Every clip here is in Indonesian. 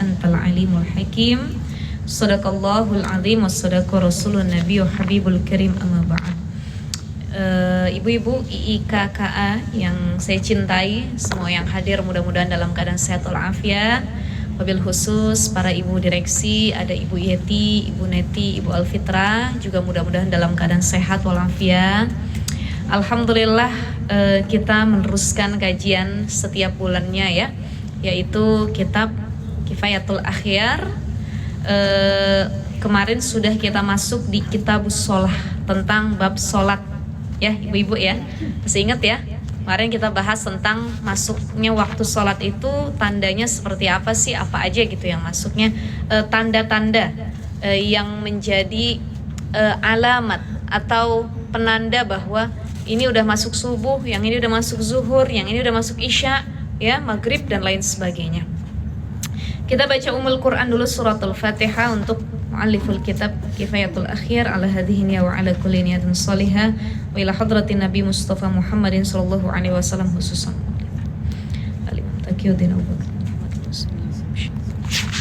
antal alimul hakim. Shadaqallahul azim wa shadaqa rasulun nabiyyu habibul karim, amma ba'd. Ibu-ibu IIKKA yang saya cintai, semua yang hadir mudah-mudahan dalam keadaan sehat walafiat. Wabil khusus para ibu direksi, ada Ibu Yeti, Ibu Neti, Ibu Alfitra, juga mudah-mudahan dalam keadaan sehat walafiat. Alhamdulillah, kita meneruskan kajian setiap bulannya ya, yaitu kitab Kifayatul Akhyar. Kemarin sudah kita masuk di Kitabus Sholah, tentang bab sholat ya ibu-ibu ya, masih ingat ya? Kemarin kita bahas tentang masuknya waktu sholat itu tandanya seperti apa sih, apa aja gitu yang masuknya, tanda-tanda yang menjadi alamat atau penanda bahwa ini udah masuk subuh, yang ini udah masuk zuhur, yang ini udah masuk isya, ya maghrib dan lain sebagainya. Kita baca Ummul Quran dulu, suratul Fatihah, untuk mu'alliful kitab Kifayatul Akhyar ala hadhihi niyya wa ala kulli niyatin salihah wa ila hadratin Nabi Mustafa Muhammadin sallallahu alaihi wasallam khususan. Al-Imam Taqiyuddin Abu Bakar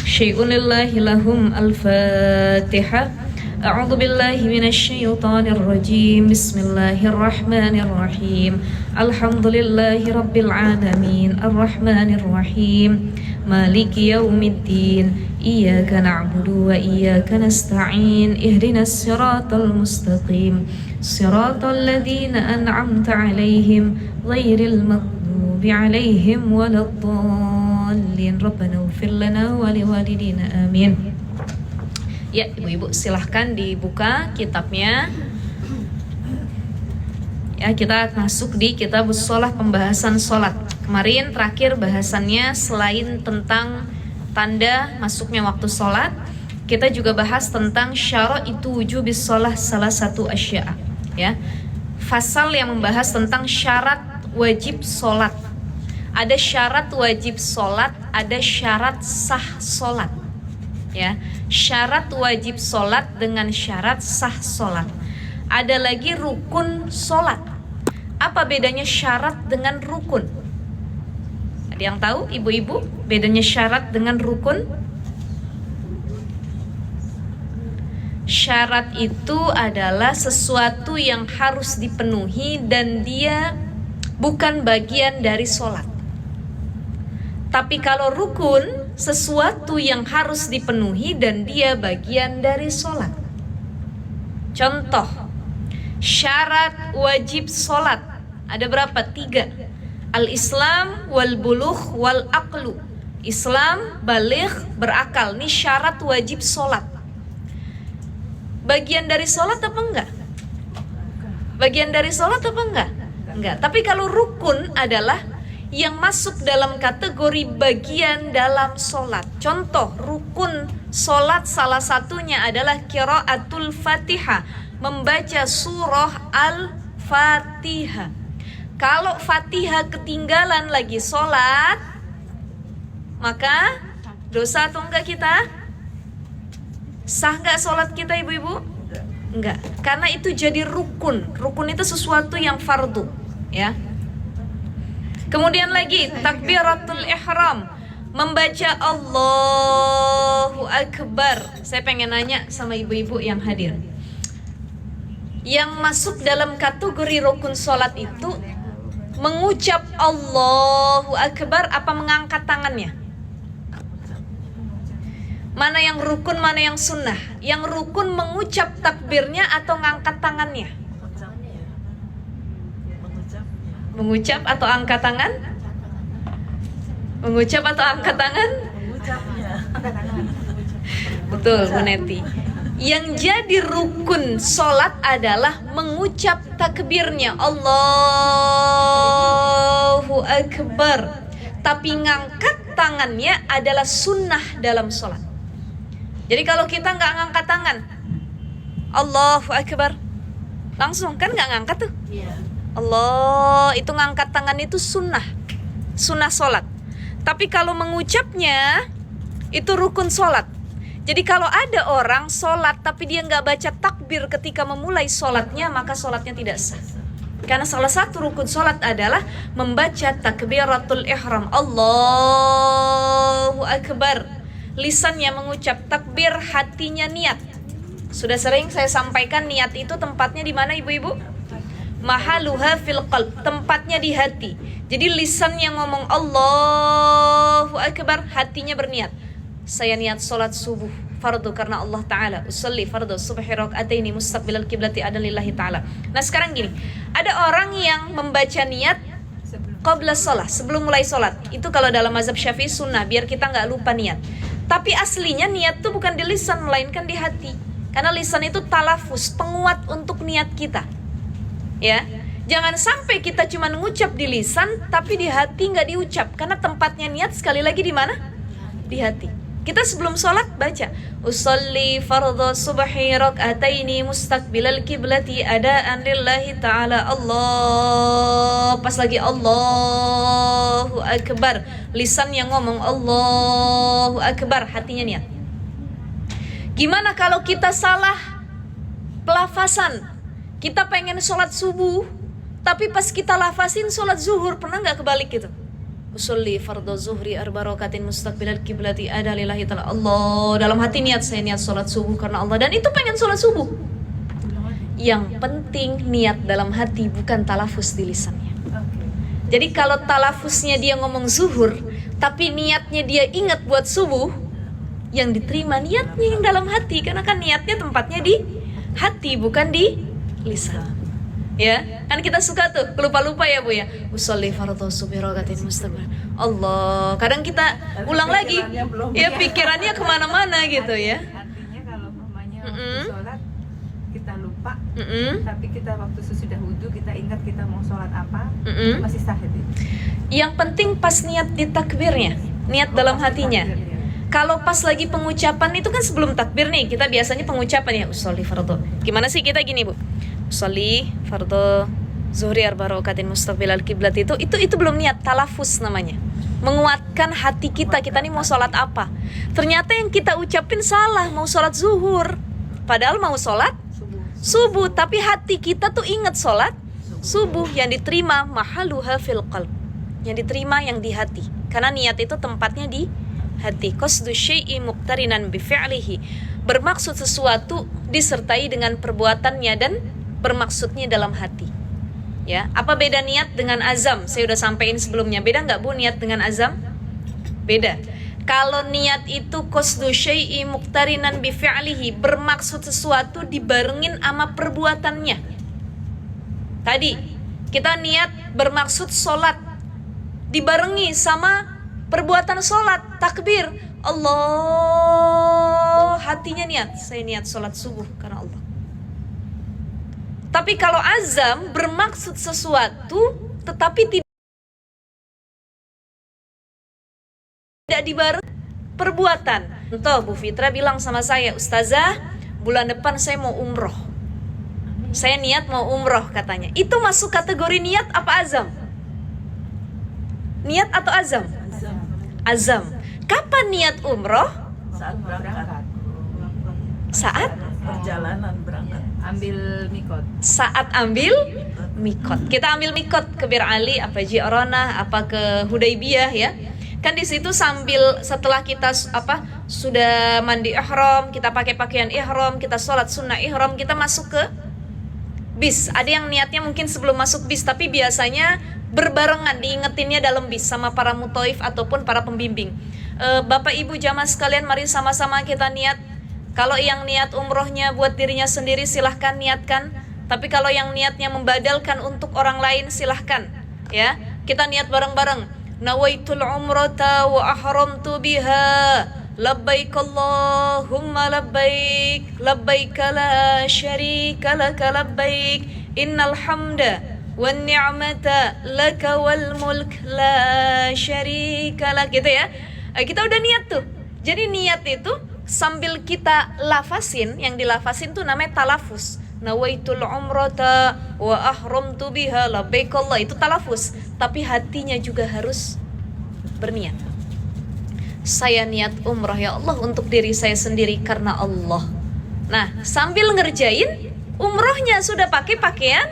Syai'un lillahi lahum al-Fatihah. A'udzu billahi minasy syaithanir rajim. Bismillahirrahmanir rahim. Alhamdulillahi rabbil alamin, arrahmanir rahim, maliki yaumiddin, iyyaka na'budu wa iyyaka nasta'in, ihdinas siratal mustaqim, siratal ladzina an'amta 'alaihim ghairil maghdubi 'alaihim waladdallin. Rabbana ighfir lana wa liwalidina amin. Ya, ibu-ibu silahkan dibuka kitabnya. Ya, kita masuk di Kitabus Sholah, pembahasan sholat. Kemarin terakhir bahasannya selain tentang tanda masuknya waktu sholat, kita juga bahas tentang syaraitu wujubis sholah salah satu asya'a. Ya, fasal yang membahas tentang syarat wajib sholat. Ada syarat wajib sholat, ada syarat sah sholat. Ya, syarat wajib sholat dengan syarat sah sholat. Ada lagi rukun sholat. Apa bedanya syarat dengan rukun? Ada yang tahu ibu-ibu bedanya syarat dengan rukun? Syarat itu adalah sesuatu yang harus dipenuhi dan dia bukan bagian dari sholat. Tapi kalau rukun, sesuatu yang harus dipenuhi dan dia bagian dari sholat. Contoh, syarat wajib sholat ada berapa? 3. Al-Islam wal bulugh wal aqlu. Islam, baligh, berakal. Ini syarat wajib sholat. Bagian dari sholat apa enggak? Bagian dari sholat apa enggak? Enggak. Tapi kalau rukun adalah yang masuk dalam kategori bagian dalam sholat. Contoh, rukun sholat salah satunya adalah qiraatul Fatihah, membaca surah Al-Fatihah. Kalau Fatihah ketinggalan lagi sholat, maka dosa atau enggak kita? Sah enggak sholat kita ibu-ibu? Enggak, karena itu jadi rukun. Rukun itu sesuatu yang fardu, ya. Kemudian lagi takbiratul ihram, membaca Allahu Akbar. Saya pengen nanya sama ibu-ibu yang hadir, yang masuk dalam kategori rukun sholat itu mengucap Allahu Akbar apa mengangkat tangannya? Mana yang rukun, mana yang sunnah? Yang rukun mengucap takbirnya atau ngangkat tangannya? Mengucap atau angkat tangan? Mengucap atau angkat tangan? Mengucapnya. Betul, Bu Neti. Yang jadi rukun sholat adalah mengucap takbirnya Allahu Akbar. Tapi ngangkat tangannya adalah sunnah dalam sholat. Jadi kalau kita nggak ngangkat tangan Allahu Akbar, langsung kan nggak ngangkat tuh. Allah, itu ngangkat tangan itu sunnah sholat. Tapi kalau mengucapnya itu rukun sholat. Jadi kalau ada orang sholat tapi dia nggak baca takbir ketika memulai sholatnya, maka sholatnya tidak sah. Karena salah satu rukun sholat adalah membaca takbiratul ihram Allahu Akbar. lisannya mengucap takbir, hatinya niat. Sudah sering saya sampaikan niat itu tempatnya di mana ibu-ibu? Mahaluha fil qalb, tempatnya di hati. Jadi lisannya ngomong Allahu Akbar, hatinya berniat. Saya niat sholat subuh fardu karena Allah Ta'ala, usalli fardu subhi raka'ataini mustaqbilal kiblati adan lillahi Ta'ala. Nah sekarang gini, ada orang yang membaca niat qabla sholat, sebelum mulai sholat. Itu kalau dalam mazhab Syafi'i sunnah, biar kita gak lupa niat. Tapi aslinya niat itu bukan di lisan, melainkan di hati. Karena lisan itu talafus, penguat untuk niat kita. Ya, jangan sampai kita cuma mengucap di lisan, tapi di hati nggak diucap. Karena tempatnya niat sekali lagi di mana? Di hati. Kita sebelum sholat baca usolli fardhu subhi rak'ataini mustaqbilal kiblati adaan lillahi ta'ala. Allah, pas lagi Allahu Akbar, lisan yang ngomong Allahu Akbar, hatinya niat. Gimana kalau kita salah pelafasan? Kita pengen sholat subuh, tapi pas kita lafasin sholat zuhur, pernah nggak kebalik gitu? Usolli fardhu zuhri arba rakatin mustaqbilal kiblati ada lillahi ta'ala. Allah, dalam hati niat, saya niat sholat subuh karena Allah, dan itu pengen sholat subuh. Yang penting niat dalam hati, bukan talafus di lisannya. Jadi kalau talafusnya dia ngomong zuhur, tapi niatnya dia ingat buat subuh, yang diterima niatnya yang dalam hati, karena kan niatnya tempatnya di hati, bukan di lisan. Ya, kan kita suka tuh lupa-lupa ya Bu ya. Usolli fardhu subhi raka'atain mustaqbil. Allah, kadang kita ulang lagi, ya pikirannya kemana-mana gitu ya. Artinya kalau mamanya sholat kita lupa, tapi kita waktu sesudah wudhu kita ingat kita mau sholat apa, masih sah itu. Yang penting pas niat di takbirnya, niat dalam hatinya. Kalau pas lagi pengucapan itu kan sebelum takbir nih, kita biasanya pengucapan ya usolli fardhu. Gimana sih kita gini Bu? Usolli fardhu zuhri arba raka'atin mustaqbilal kiblat, itu belum niat, talafus namanya. Menguatkan hati kita nih mau sholat apa. Ternyata yang kita ucapin salah, mau sholat zuhur. Padahal mau sholat subuh, tapi hati kita tuh ingat sholat subuh. Yang diterima mahaluha fil qalb, yang diterima yang di hati. Karena niat itu tempatnya di hati. Qasdu syai'i muqtarinan bi fi'lihi, bermaksud sesuatu disertai dengan perbuatannya dan bermaksudnya dalam hati. Ya, apa beda niat dengan azam? Saya udah sampaikan sebelumnya. Beda nggak Bu niat dengan azam? Beda. Kalau niat itu qasdu syai'i muqtarinan bi fi'lihi, bermaksud sesuatu dibarengin sama perbuatannya. Tadi kita niat bermaksud sholat, dibarengi sama perbuatan sholat, takbir, Allah, hatinya niat, saya niat sholat subuh karena Allah. Tapi kalau azam bermaksud sesuatu, tetapi tidak dibarengi perbuatan. Contoh, Bu Fitra bilang sama saya, Ustazah, bulan depan saya mau umroh. Saya niat mau umroh katanya. Itu masuk kategori niat apa azam? Niat atau azam? Azam. Kapan niat umroh? Saat berangkat. Saat perjalanan berangkat. Ambil mikot. Saat ambil mikot. Kita ambil mikot ke Bir Ali, apa Ji'ranah, apa ke Hudaybiyah ya. Kan di situ sambil setelah kita sudah mandi ihram, kita pakai pakaian ihram, kita sholat sunnah ihram, kita masuk ke bis. Ada yang niatnya mungkin sebelum masuk bis, tapi biasanya berbarengan, diingetinnya dalam bis sama para muthaif ataupun para pembimbing. Bapak Ibu jamaah sekalian, mari sama-sama kita niat. Kalau yang niat umrohnya buat dirinya sendiri silahkan niatkan. Tapi kalau yang niatnya membadalkan untuk orang lain silahkan. Ya, kita niat bareng-bareng. Nawaitul umrata wa ahramtu biha. Labbaik Allahumma labbaik. Labbaik la syarika laka labbaik. Innal hamda wan ni'mata laka wal mulk la syarika lak, gitu ya. Kita udah niat tuh. Jadi niat itu sambil kita lafasin, yang dilafasin tuh namanya talafus. Nawaitul umrata wa ahramtu biha labbaik Allah, itu talafus. Tapi hatinya juga harus berniat. Saya niat umrah ya Allah untuk diri saya sendiri karena Allah. Nah, sambil ngerjain umrohnya sudah pakai pakaian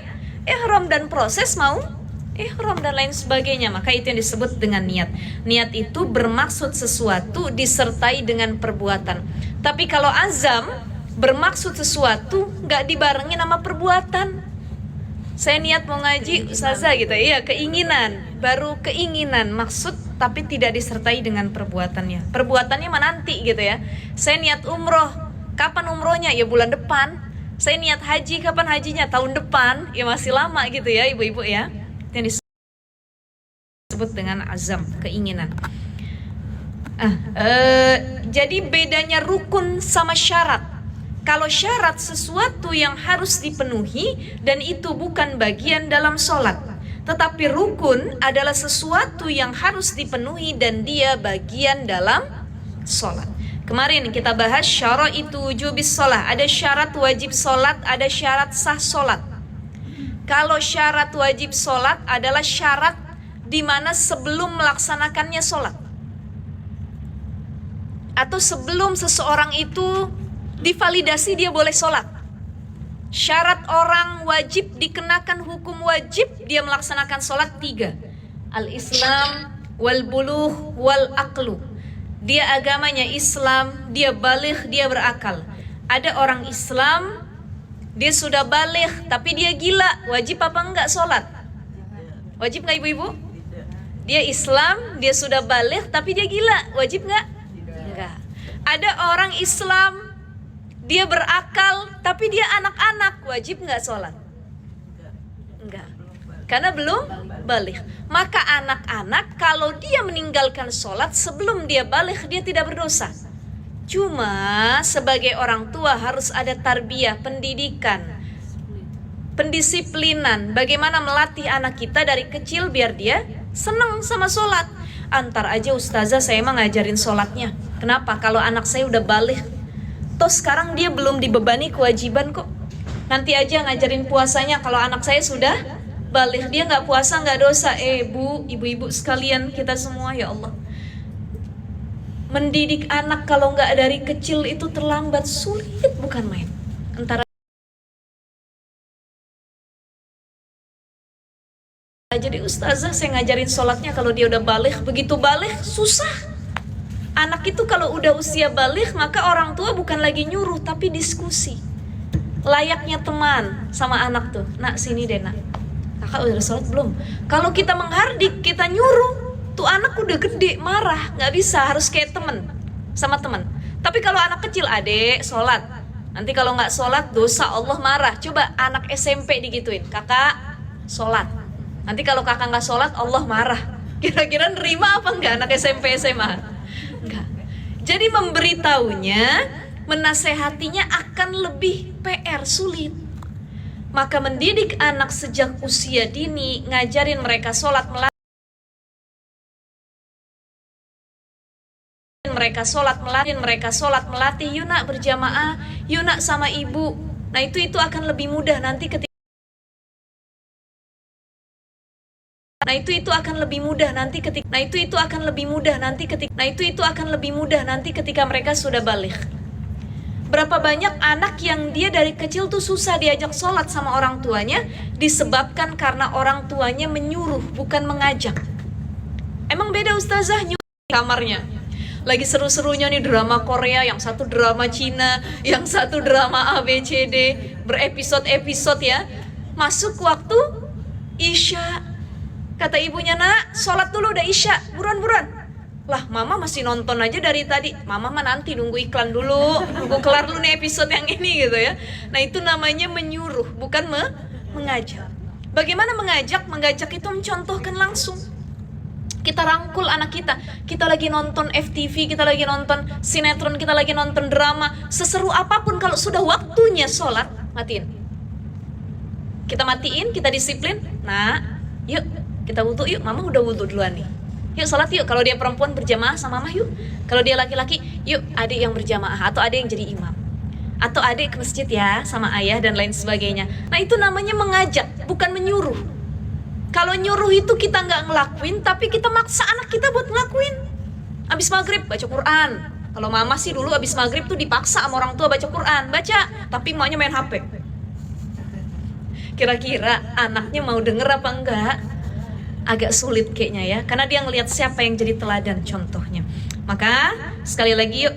ihram dan proses mau ihram dan lain sebagainya. Maka itu yang disebut dengan niat. Niat itu bermaksud sesuatu disertai dengan perbuatan. Tapi kalau azam bermaksud sesuatu nggak dibarengin sama perbuatan. Saya niat mau ngaji ustazah gitu, iya, keinginan, baru keinginan, maksud tapi tidak disertai dengan perbuatannya. Perbuatannya menanti gitu ya. Saya niat umroh, kapan umrohnya? Ya bulan depan. Saya niat haji, kapan hajinya? Tahun depan. Ya masih lama gitu ya ibu-ibu ya. Yang disebut dengan azam, keinginan. Jadi bedanya rukun sama syarat. Kalau syarat sesuatu yang harus dipenuhi dan itu bukan bagian dalam sholat. Tetapi rukun adalah sesuatu yang harus dipenuhi dan dia bagian dalam sholat. Kemarin kita bahas syaraitu wujubis sholat. Ada syarat wajib sholat, ada syarat sah sholat. Kalau syarat wajib sholat adalah syarat di mana sebelum melaksanakannya sholat, atau sebelum seseorang itu divalidasi dia boleh sholat. Syarat orang wajib dikenakan hukum wajib dia melaksanakan sholat 3. Al-Islam, wal buluh, wal aqlu. Dia agamanya Islam, dia baligh, dia berakal. Ada orang Islam, dia sudah baligh tapi dia gila, wajib apa enggak sholat? Wajib enggak ibu-ibu? Dia Islam, dia sudah baligh tapi dia gila, wajib enggak? Enggak. Ada orang Islam, dia berakal, tapi dia anak-anak, wajib nggak sholat? Enggak, karena belum balik. Maka anak-anak kalau dia meninggalkan sholat sebelum dia balik, dia tidak berdosa. Cuma sebagai orang tua harus ada tarbiyah, pendidikan, pendisiplinan. Bagaimana melatih anak kita dari kecil biar dia senang sama sholat. Antar aja ustazah saya emang ngajarin sholatnya. Kenapa? Kalau anak saya udah balik, toh sekarang dia belum dibebani kewajiban kok. Nanti aja ngajarin puasanya kalau anak saya sudah balik, dia nggak puasa nggak dosa. Ibu-ibu sekalian kita semua ya Allah, mendidik anak kalau nggak dari kecil itu terlambat, sulit bukan main. Antara jadi ustazah saya ngajarin sholatnya kalau dia udah balik, begitu balik susah. Anak itu kalau udah usia balik maka orang tua bukan lagi nyuruh tapi diskusi. Layaknya teman sama anak tuh. Nak sini deh nak, kakak udah sholat belum? Kalau kita menghardik, kita nyuruh, tuh anak udah gede marah. Gak bisa, harus kayak temen sama temen. Tapi kalau anak kecil, adek sholat, nanti kalau gak sholat dosa Allah marah. Coba anak SMP digituin, kakak sholat, nanti kalau kakak gak sholat Allah marah. Kira-kira nerima apa enggak anak SMP SMA? Enggak. Jadi memberitahunya, menasehatinya akan lebih PR, sulit. Maka mendidik anak sejak usia dini, ngajarin mereka sholat, melatih mereka sholat, melatih yuk nak berjamaah, yuk nak sama ibu. Nah itu akan lebih mudah nanti ketika ketika mereka sudah balik. Berapa banyak anak yang dia dari kecil tuh susah diajak sholat sama orang tuanya, disebabkan karena orang tuanya menyuruh bukan mengajak. Emang beda ustazah nyuruh kamarnya. Lagi seru-serunya nih drama Korea, yang satu drama Cina, yang satu drama ABCD, berepisode-episode ya. Masuk waktu Isya, kata ibunya, nak sholat dulu udah Isya, buruan. Lah mama masih nonton aja dari tadi. Mama mah nanti nunggu iklan dulu, nunggu kelar dulu nih episode yang ini gitu ya. Nah itu namanya menyuruh, bukan mengajak. Bagaimana mengajak? Mengajak itu mencontohkan langsung. Kita rangkul anak kita. Kita lagi nonton FTV, kita lagi nonton sinetron, kita lagi nonton drama, seseru apapun, kalau sudah waktunya sholat, matiin. Kita matiin, kita disiplin. Nah, yuk kita wudu yuk, mama udah wudu duluan nih. Yuk sholat yuk, kalau dia perempuan berjamaah sama mama yuk. Kalau dia laki-laki, yuk adik yang berjamaah atau adik yang jadi imam. Atau adik ke masjid ya sama ayah dan lain sebagainya. Nah itu namanya mengajak, bukan menyuruh. Kalau nyuruh itu kita nggak ngelakuin, tapi kita maksa anak kita buat ngelakuin. Abis maghrib baca Quran. Kalau mama sih dulu abis maghrib tuh dipaksa sama orang tua baca Quran, baca, tapi emaknya main HP. Kira-kira anaknya mau denger apa enggak? agak sulit kayaknya ya, karena dia ngelihat siapa yang jadi teladan contohnya. Maka sekali lagi yuk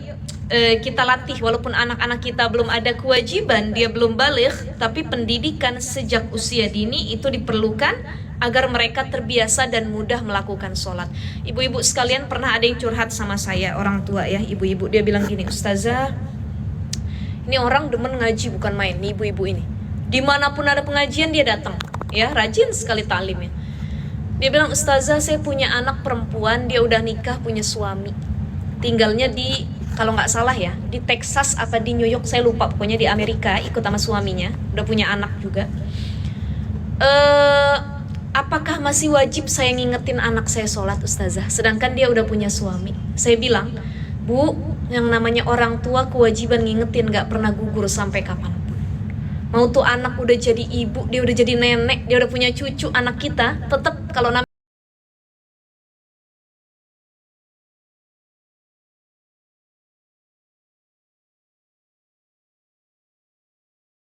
kita latih, walaupun anak-anak kita belum ada kewajiban, dia belum baligh, tapi pendidikan sejak usia dini itu diperlukan agar mereka terbiasa dan mudah melakukan sholat. Ibu-ibu sekalian, pernah ada yang curhat sama saya, orang tua ya, ibu-ibu, dia bilang gini, Ustazah, ini orang demen ngaji bukan main nih ibu-ibu ini. Dimanapun ada pengajian dia datang, ya rajin sekali taklimnya. Dia bilang, Ustazah, saya punya anak perempuan, dia udah nikah, punya suami, tinggalnya di, kalau nggak salah ya, di Texas apa di New York, saya lupa, pokoknya di Amerika, ikut sama suaminya, udah punya anak juga. Apakah masih wajib saya ngingetin anak saya sholat, Ustazah, sedangkan dia udah punya suami? Saya bilang, Bu, yang namanya orang tua kewajiban ngingetin gak pernah gugur sampai kapanpun. Mau tuh anak udah jadi ibu, dia udah jadi nenek, dia udah punya cucu, anak kita tetap kalau namanya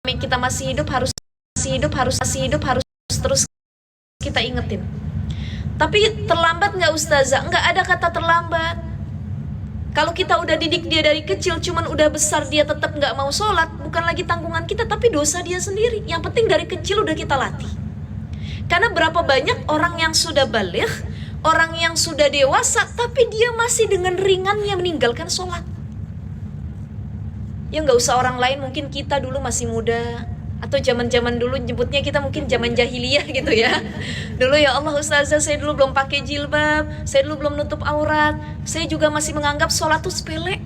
kita masih hidup harus terus kita ingetin. Tapi terlambat nggak Ustazah? Nggak ada kata terlambat. Kalau kita udah didik dia dari kecil, cuman udah besar dia tetap nggak mau sholat, bukan lagi tanggungan kita, tapi dosa dia sendiri. Yang penting dari kecil udah kita latih. Karena berapa banyak orang yang sudah baligh, orang yang sudah dewasa, tapi dia masih dengan ringannya meninggalkan sholat. Ya nggak usah orang lain, mungkin kita dulu masih muda, atau zaman-zaman dulu nyebutnya kita mungkin zaman jahiliyah gitu ya. Dulu ya Allah Ustazah, saya dulu belum pakai jilbab, saya dulu belum nutup aurat, saya juga masih menganggap sholat itu sepele.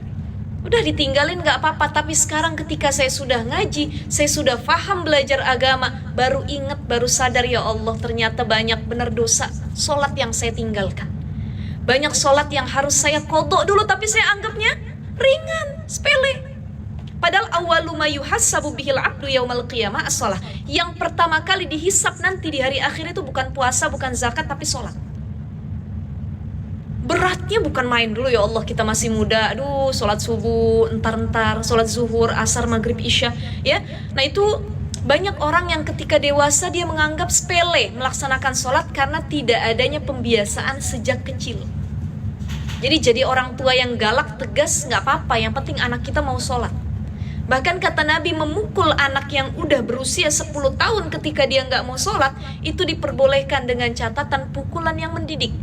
Udah ditinggalin gak apa-apa. Tapi sekarang ketika saya sudah ngaji, saya sudah paham belajar agama, baru ingat, baru sadar, ya Allah ternyata banyak benar dosa sholat yang saya tinggalkan. Banyak sholat yang harus saya qadha dulu, tapi saya anggapnya ringan, sepele. Padahal awwalu ma yuhassabu bihil abdu yaumal qiyamah as-shalah. Yang pertama kali dihisab nanti di hari akhir itu bukan puasa, bukan zakat, tapi sholat. Beratnya bukan main. Dulu ya Allah kita masih muda, aduh sholat subuh, entar-entar, sholat zuhur, asar, maghrib, isya, ya. Nah itu banyak orang yang ketika dewasa dia menganggap sepele melaksanakan sholat karena tidak adanya pembiasaan sejak kecil. Jadi orang tua yang galak, tegas, gak apa-apa, yang penting anak kita mau sholat. Bahkan kata Nabi, memukul anak yang udah berusia 10 tahun ketika dia gak mau sholat, itu diperbolehkan dengan catatan pukulan yang mendidik,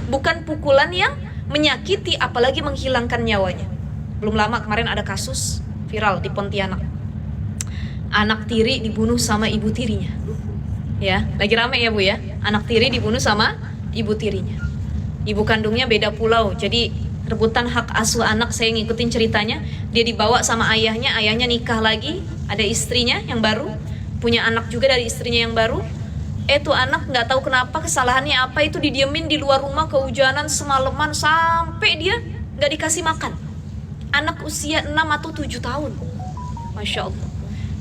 bukan pukulan yang menyakiti, apalagi menghilangkan nyawanya. Belum lama kemarin ada kasus viral di Pontianak, anak tiri dibunuh sama ibu tirinya. Ya, lagi rame ya Bu ya, anak tiri dibunuh sama ibu tirinya. Ibu kandungnya beda pulau, jadi rebutan hak asuh anak. Saya ngikutin ceritanya, dia dibawa sama ayahnya, ayahnya nikah lagi, ada istrinya yang baru, punya anak juga dari istrinya yang baru. Tuh anak nggak tahu kenapa, kesalahannya apa, itu didiemin di luar rumah kehujanan semalaman sampai dia nggak dikasih makan. Anak usia 6 atau 7 tahun, Masya Allah.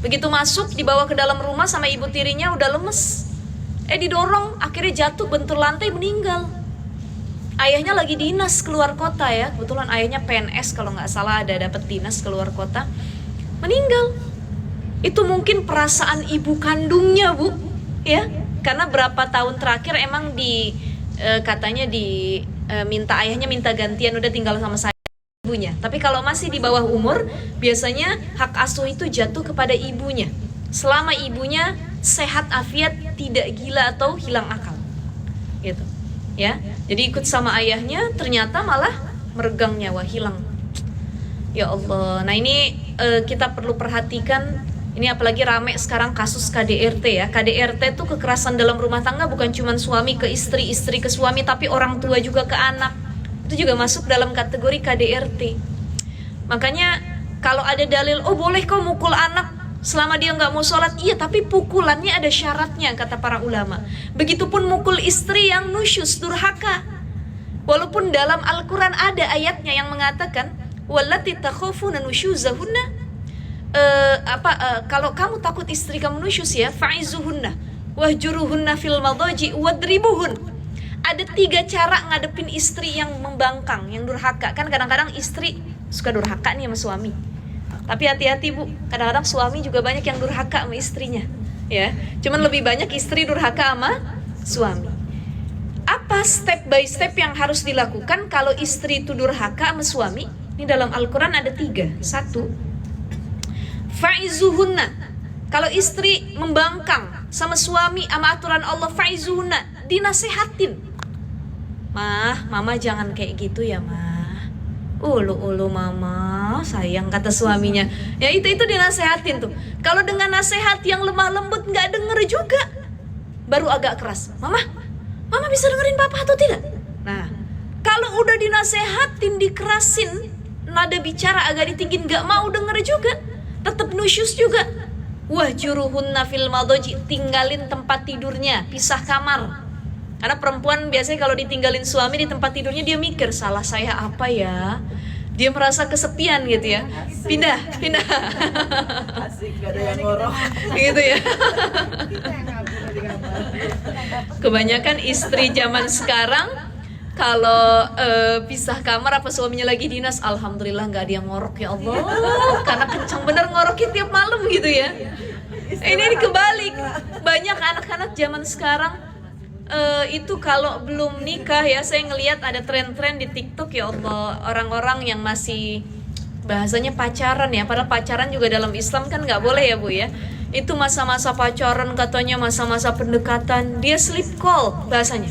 Begitu masuk, dibawa ke dalam rumah sama ibu tirinya, udah lemes, didorong, akhirnya jatuh, bentur lantai, meninggal. Ayahnya lagi dinas keluar kota ya, kebetulan ayahnya PNS kalau nggak salah, ada dapat dinas keluar kota, meninggal. Itu mungkin perasaan ibu kandungnya Bu, ya, karena berapa tahun terakhir emang katanya minta ayahnya minta gantian, udah tinggal sama saya ibunya. Tapi kalau masih di bawah umur, biasanya hak asuh itu jatuh kepada ibunya, selama ibunya sehat afiat, tidak gila atau hilang akal, gitu. Ya, jadi ikut sama ayahnya, ternyata malah meregang nyawa, hilang. Ya Allah. Nah ini kita perlu perhatikan. Ini apalagi rame sekarang kasus KDRT ya. KDRT itu kekerasan dalam rumah tangga, bukan cuma suami ke istri, istri ke suami, tapi orang tua juga ke anak. Itu juga masuk dalam kategori KDRT. Makanya kalau ada dalil, oh boleh kau mukul anak selama dia nggak mau sholat, iya, tapi pukulannya ada syaratnya kata para ulama. Begitupun mukul istri yang nusyus, durhaka. Walaupun dalam Al-Quran ada ayatnya yang mengatakan, wallati takhafuna nusyuzahunna, kalau kamu takut istri kamu nusyus ya, fa'izuhunna wahjuruhunna fil madaji wadribuhun. Ada 3 cara ngadepin istri yang membangkang, yang durhaka. Kan kadang-kadang istri suka durhaka nih sama suami. Tapi hati-hati Bu, kadang-kadang suami juga banyak yang durhaka sama istrinya, ya. Cuman lebih banyak istri durhaka sama suami. Apa step by step yang harus dilakukan kalau istri itu durhaka sama suami? Ini dalam Al-Quran ada 3. 1, fa'izuhunna. Kalau istri membangkang sama suami sama aturan Allah, fa'izuhunna, dinasehatin. Mama jangan kayak gitu ya, mah. Ulu mama, sayang, kata suaminya. Ya itu dinasehatin tuh. Kalau dengan nasihat yang lemah lembut nggak denger juga, baru agak keras. Mama bisa dengerin papa atau tidak? Nah, kalau udah dinasehatin, dikerasin, nada bicara agak ditinggiin, nggak mau denger juga, tetap nusyus juga. Wahjuruhunna fil madaji, tinggalin tempat tidurnya, pisah kamar. Karena perempuan biasanya kalau ditinggalin suami di tempat tidurnya, dia mikir, salah saya apa ya? Dia merasa kesepian gitu ya. Pindah. Asik, gak ada yang ngorok. Gitu ya. Kebanyakan istri zaman sekarang kalau pisah kamar apa suaminya lagi dinas, alhamdulillah nggak ada yang ngorok ya Allah, karena kencang bener ngoroknya tiap malam gitu ya. Ini kebalik, banyak anak-anak zaman sekarang itu kalau belum nikah ya, saya ngelihat ada tren-tren di TikTok ya Allah, orang-orang yang masih bahasanya pacaran ya, padahal pacaran juga dalam Islam kan nggak boleh ya Bu ya. Itu masa-masa pacaran katanya, masa-masa pendekatan, dia sleep call bahasanya,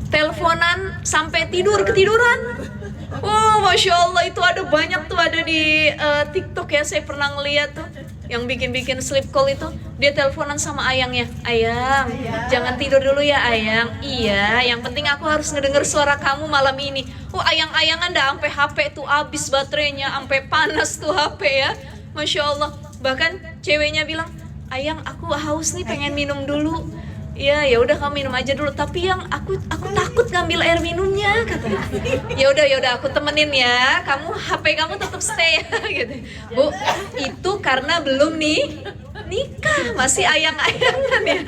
teleponan sampai ketiduran. Oh Masya Allah, itu ada banyak tuh, ada di TikTok ya, saya pernah ngeliat tuh yang bikin sleep call itu, dia teleponan sama ayangnya. Ayang, jangan tidur dulu ya ayang. Iya, yang penting aku harus ngedenger suara kamu malam ini. Oh ayang-ayangan dah sampai HP tuh habis baterainya, sampai panas tuh HP ya. Masya Allah. Bahkan ceweknya bilang, ayang aku haus nih, pengen minum dulu. Ya udah kamu minum aja dulu, tapi yang aku takut ngambil air minumnya katanya. Ya udah aku temenin ya, kamu HP kamu tetap stay ya gitu. Bu, itu karena belum nikah, masih ayang-ayangan ya.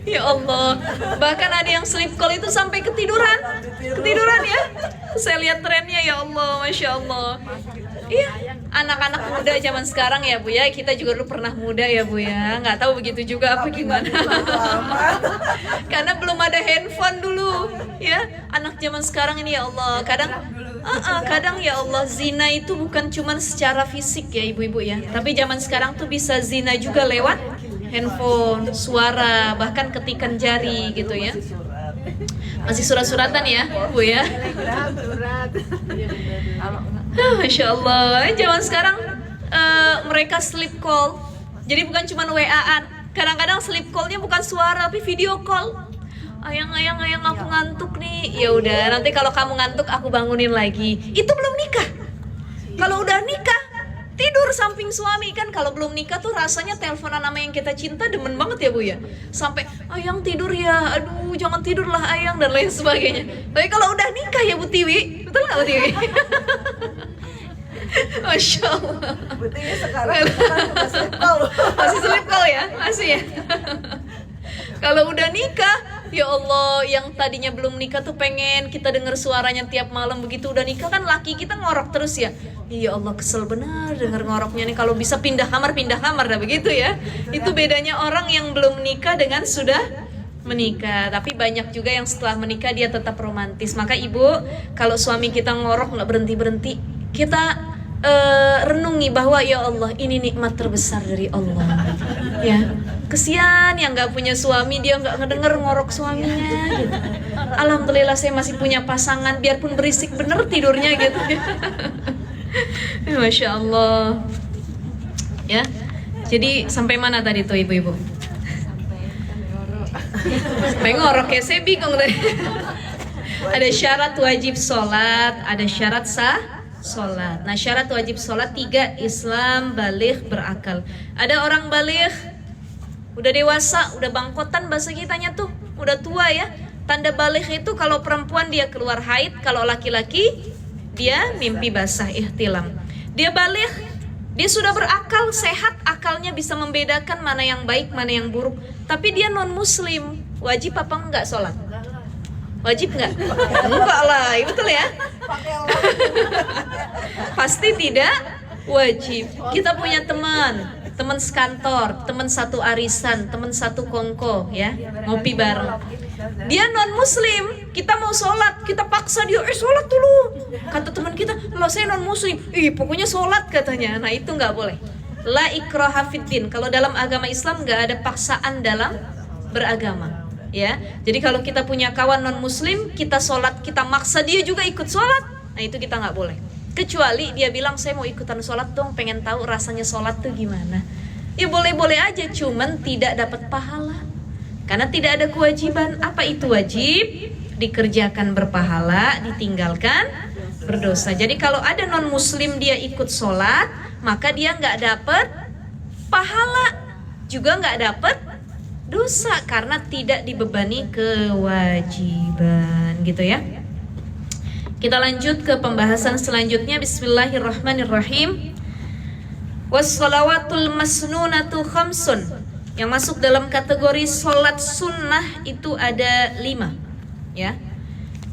Ya Allah, bahkan ada yang sleep call itu sampai ketiduran ya. Saya lihat trennya ya Allah, Masya Allah. Iya, anak-anak muda zaman sekarang ya Bu ya, kita juga dulu pernah muda ya Bu ya, nggak tahu begitu juga apa gimana. Karena belum ada handphone dulu ya. Anak zaman sekarang ini ya Allah, kadang ya Allah, zina itu bukan cuma secara fisik ya ibu-ibu ya, tapi zaman sekarang tuh bisa zina juga lewat handphone, suara, bahkan ketikan jari gitu ya. Masih surat-suratan ya Bu ya. Masya Allah, zaman sekarang mereka sleep call. Jadi bukan cuma WA-an, kadang-kadang sleep callnya bukan suara tapi video call. Ayang aku ngantuk nih. Ya udah, nanti kalau kamu ngantuk aku bangunin lagi. Itu belum nikah. Kalau udah nikah, tidur samping suami kan. Kalau belum nikah tuh rasanya teleponan sama yang kita cinta demen banget ya Bu ya. Sampai ayang tidur ya, aduh jangan tidurlah ayang dan lain sebagainya. Tapi kalau udah nikah ya Bu Tiwi, betul nggak Bu Tiwi? Masya Allah. Bu Tiwi sekarang masih sleep call ya, masih ya. Kalau udah nikah, ya Allah, yang tadinya belum nikah tuh pengen kita denger suaranya tiap malam, begitu udah nikah kan laki kita ngorok terus ya. Ya Allah, kesel benar denger ngoroknya nih. Kalau bisa pindah kamar dah begitu ya. Itu bedanya orang yang belum nikah dengan sudah menikah. Tapi banyak juga yang setelah menikah dia tetap romantis. Maka ibu, kalau suami kita ngorok nggak berhenti, kita renungi bahwa ya Allah, ini nikmat terbesar dari Allah ya. Kesian yang nggak punya suami, dia nggak ngedenger ngorok suaminya gitu. Alhamdulillah saya masih punya pasangan, biarpun berisik bener tidurnya gitu. Masya Allah ya. Jadi sampai mana tadi tuh ibu-ibu? Sampai ngorok ya, saya bingung tadi. Ada syarat wajib sholat, ada syarat sah sholat. Nah syarat wajib sholat 3, Islam, baligh, berakal. Ada orang baligh, udah dewasa, udah bangkotan bahasa kitanya tuh, udah tua ya. Tanda baligh itu kalau perempuan dia keluar haid, kalau laki-laki dia mimpi basah, ihtilam. Dia baligh, dia sudah berakal, sehat, akalnya bisa membedakan mana yang baik, mana yang buruk. Tapi dia non muslim, wajib apa enggak sholat? Wajib nggak? Enggak lah, betul ya? Pasti tidak wajib. Kita punya teman sekantor, teman satu arisan, teman satu kongko ya, ngopi bareng. Ustazah. Dia non muslim, kita mau sholat, kita paksa dia, sholat dulu. Kata teman kita, lah saya non muslim, pokoknya sholat katanya. Nah itu nggak boleh. La ikraha fiddin. Kalau dalam agama Islam nggak ada paksaan dalam beragama. Ya, jadi kalau kita punya kawan non muslim, kita sholat, kita maksa dia juga ikut sholat, nah itu kita nggak boleh. Kecuali dia bilang saya mau ikutan sholat dong, pengen tahu rasanya sholat tuh gimana. Ya boleh-boleh aja, cuman tidak dapat pahala. Karena tidak ada kewajiban. Apa itu wajib? Dikerjakan berpahala, ditinggalkan berdosa. Jadi kalau ada non muslim dia ikut sholat, maka dia nggak dapat pahala, juga nggak dapat dosa karena tidak dibebani kewajiban, gitu ya. Kita lanjut ke pembahasan selanjutnya. Bismillahirrahmanirrahim. Wassalawatul masnunatu khamsun. Yang masuk dalam kategori sholat sunnah itu ada 5, ya.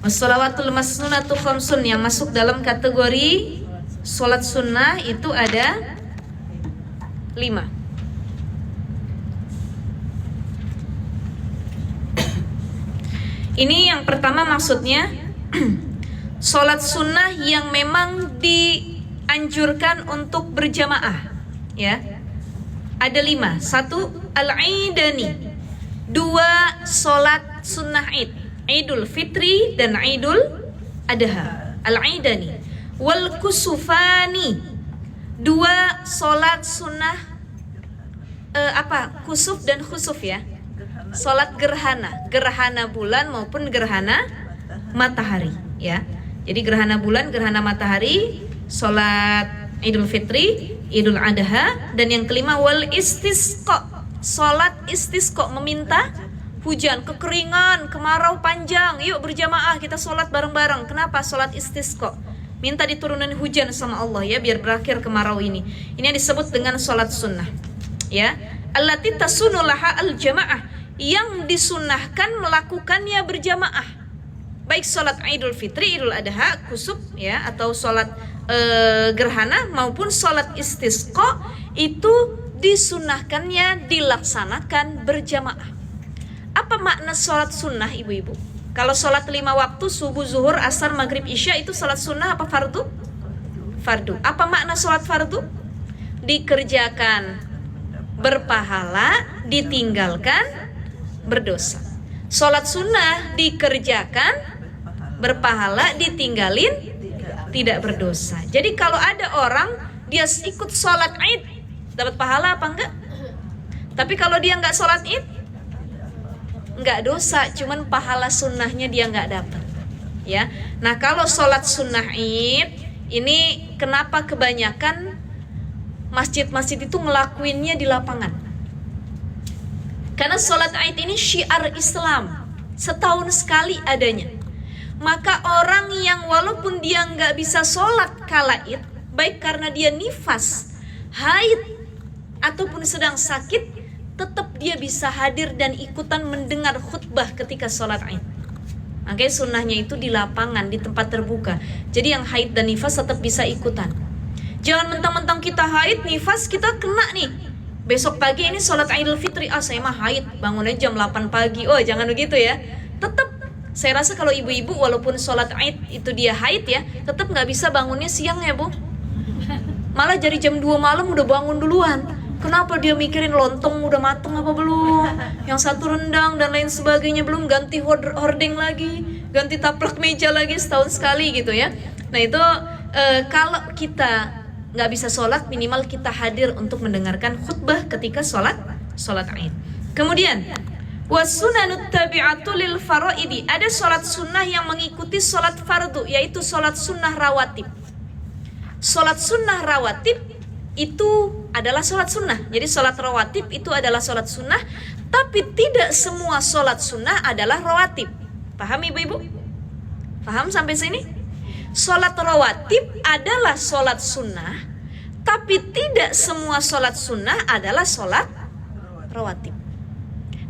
Wassalawatul masnunatu khamsun, yang masuk dalam kategori sholat sunnah itu ada 5. Ini yang pertama maksudnya sholat sunnah yang memang dianjurkan untuk berjamaah, ya. Ada 5. 1, al-Aidani. 2, sholat sunnah Id, Idul Fitri dan Idul Adha. Al-Aidani. Wal kusufani. 2, sholat sunnah kusuf dan khusuf, ya. Sholat gerhana bulan maupun gerhana matahari, ya. Jadi gerhana bulan, gerhana matahari, sholat Idul Fitri, Idul Adha, dan yang kelima wal istisqa, sholat istisqa, meminta hujan, kekeringan, kemarau panjang, yuk berjamaah kita sholat bareng-bareng. Kenapa sholat istisqa? Minta diturunin hujan sama Allah, ya, biar berakhir kemarau ini. Ini yang disebut dengan sholat sunnah, ya. Allati tasunu laha al-jamaah, yang disunnahkan melakukannya berjamaah, baik sholat Idul Fitri, Idul Adha, kusuf, ya, atau sholat gerhana maupun sholat istisqa, itu disunnahkannya dilaksanakan berjamaah. Apa makna sholat sunnah, ibu-ibu? Kalau sholat 5 waktu, subuh, zuhur, asar, maghrib, isya, itu sholat sunnah apa fardu? Fardu. Apa makna sholat fardu? Dikerjakan berpahala, ditinggalkan berdosa. Sholat sunnah dikerjakan berpahala, ditinggalin tidak berdosa. Jadi kalau ada orang dia ikut sholat Id, dapat pahala apa enggak? Tapi kalau dia enggak sholat Id, enggak dosa, cuman pahala sunnahnya dia enggak dapat, ya. Nah kalau sholat sunnah Id ini, kenapa kebanyakan masjid-masjid itu ngelakuinnya di lapangan? Karena sholat Id ini syiar Islam, setahun sekali adanya. Maka orang yang walaupun dia nggak bisa sholat kala Id, baik karena dia nifas, haid, ataupun sedang sakit, tetap dia bisa hadir dan ikutan mendengar khutbah ketika sholat Id. Makanya sunnahnya itu di lapangan, di tempat terbuka. Jadi yang haid dan nifas tetap bisa ikutan. Jangan mentang-mentang kita haid, nifas, kita kena nih. Besok pagi ini sholat Idul Fitri, saya mah haid, bangunnya jam 8 pagi. Oh jangan begitu ya. Tetap, saya rasa kalau ibu-ibu walaupun sholat Id itu dia haid ya, tetap gak bisa bangunnya siang ya bu. Malah dari jam 2 malam udah bangun duluan. Kenapa? Dia mikirin lontong udah mateng apa belum, yang satu rendang dan lain sebagainya belum, ganti hordeng lagi, ganti taplak meja lagi setahun sekali gitu ya. Nah itu kalau kita nggak bisa sholat, minimal kita hadir untuk mendengarkan khutbah ketika sholat Id. Kemudian wasunanut tabi'atu lil faraidi, ada sholat sunnah yang mengikuti sholat fardu, yaitu sholat sunnah rawatib. Sholat sunnah rawatib itu adalah sholat sunnah. Jadi sholat rawatib itu adalah sholat sunnah, tapi tidak semua sholat sunnah adalah rawatib. Paham ibu-ibu? Paham sampai sini? Sholat rawatib adalah sholat sunnah, tapi tidak semua sholat sunnah adalah sholat rawatib.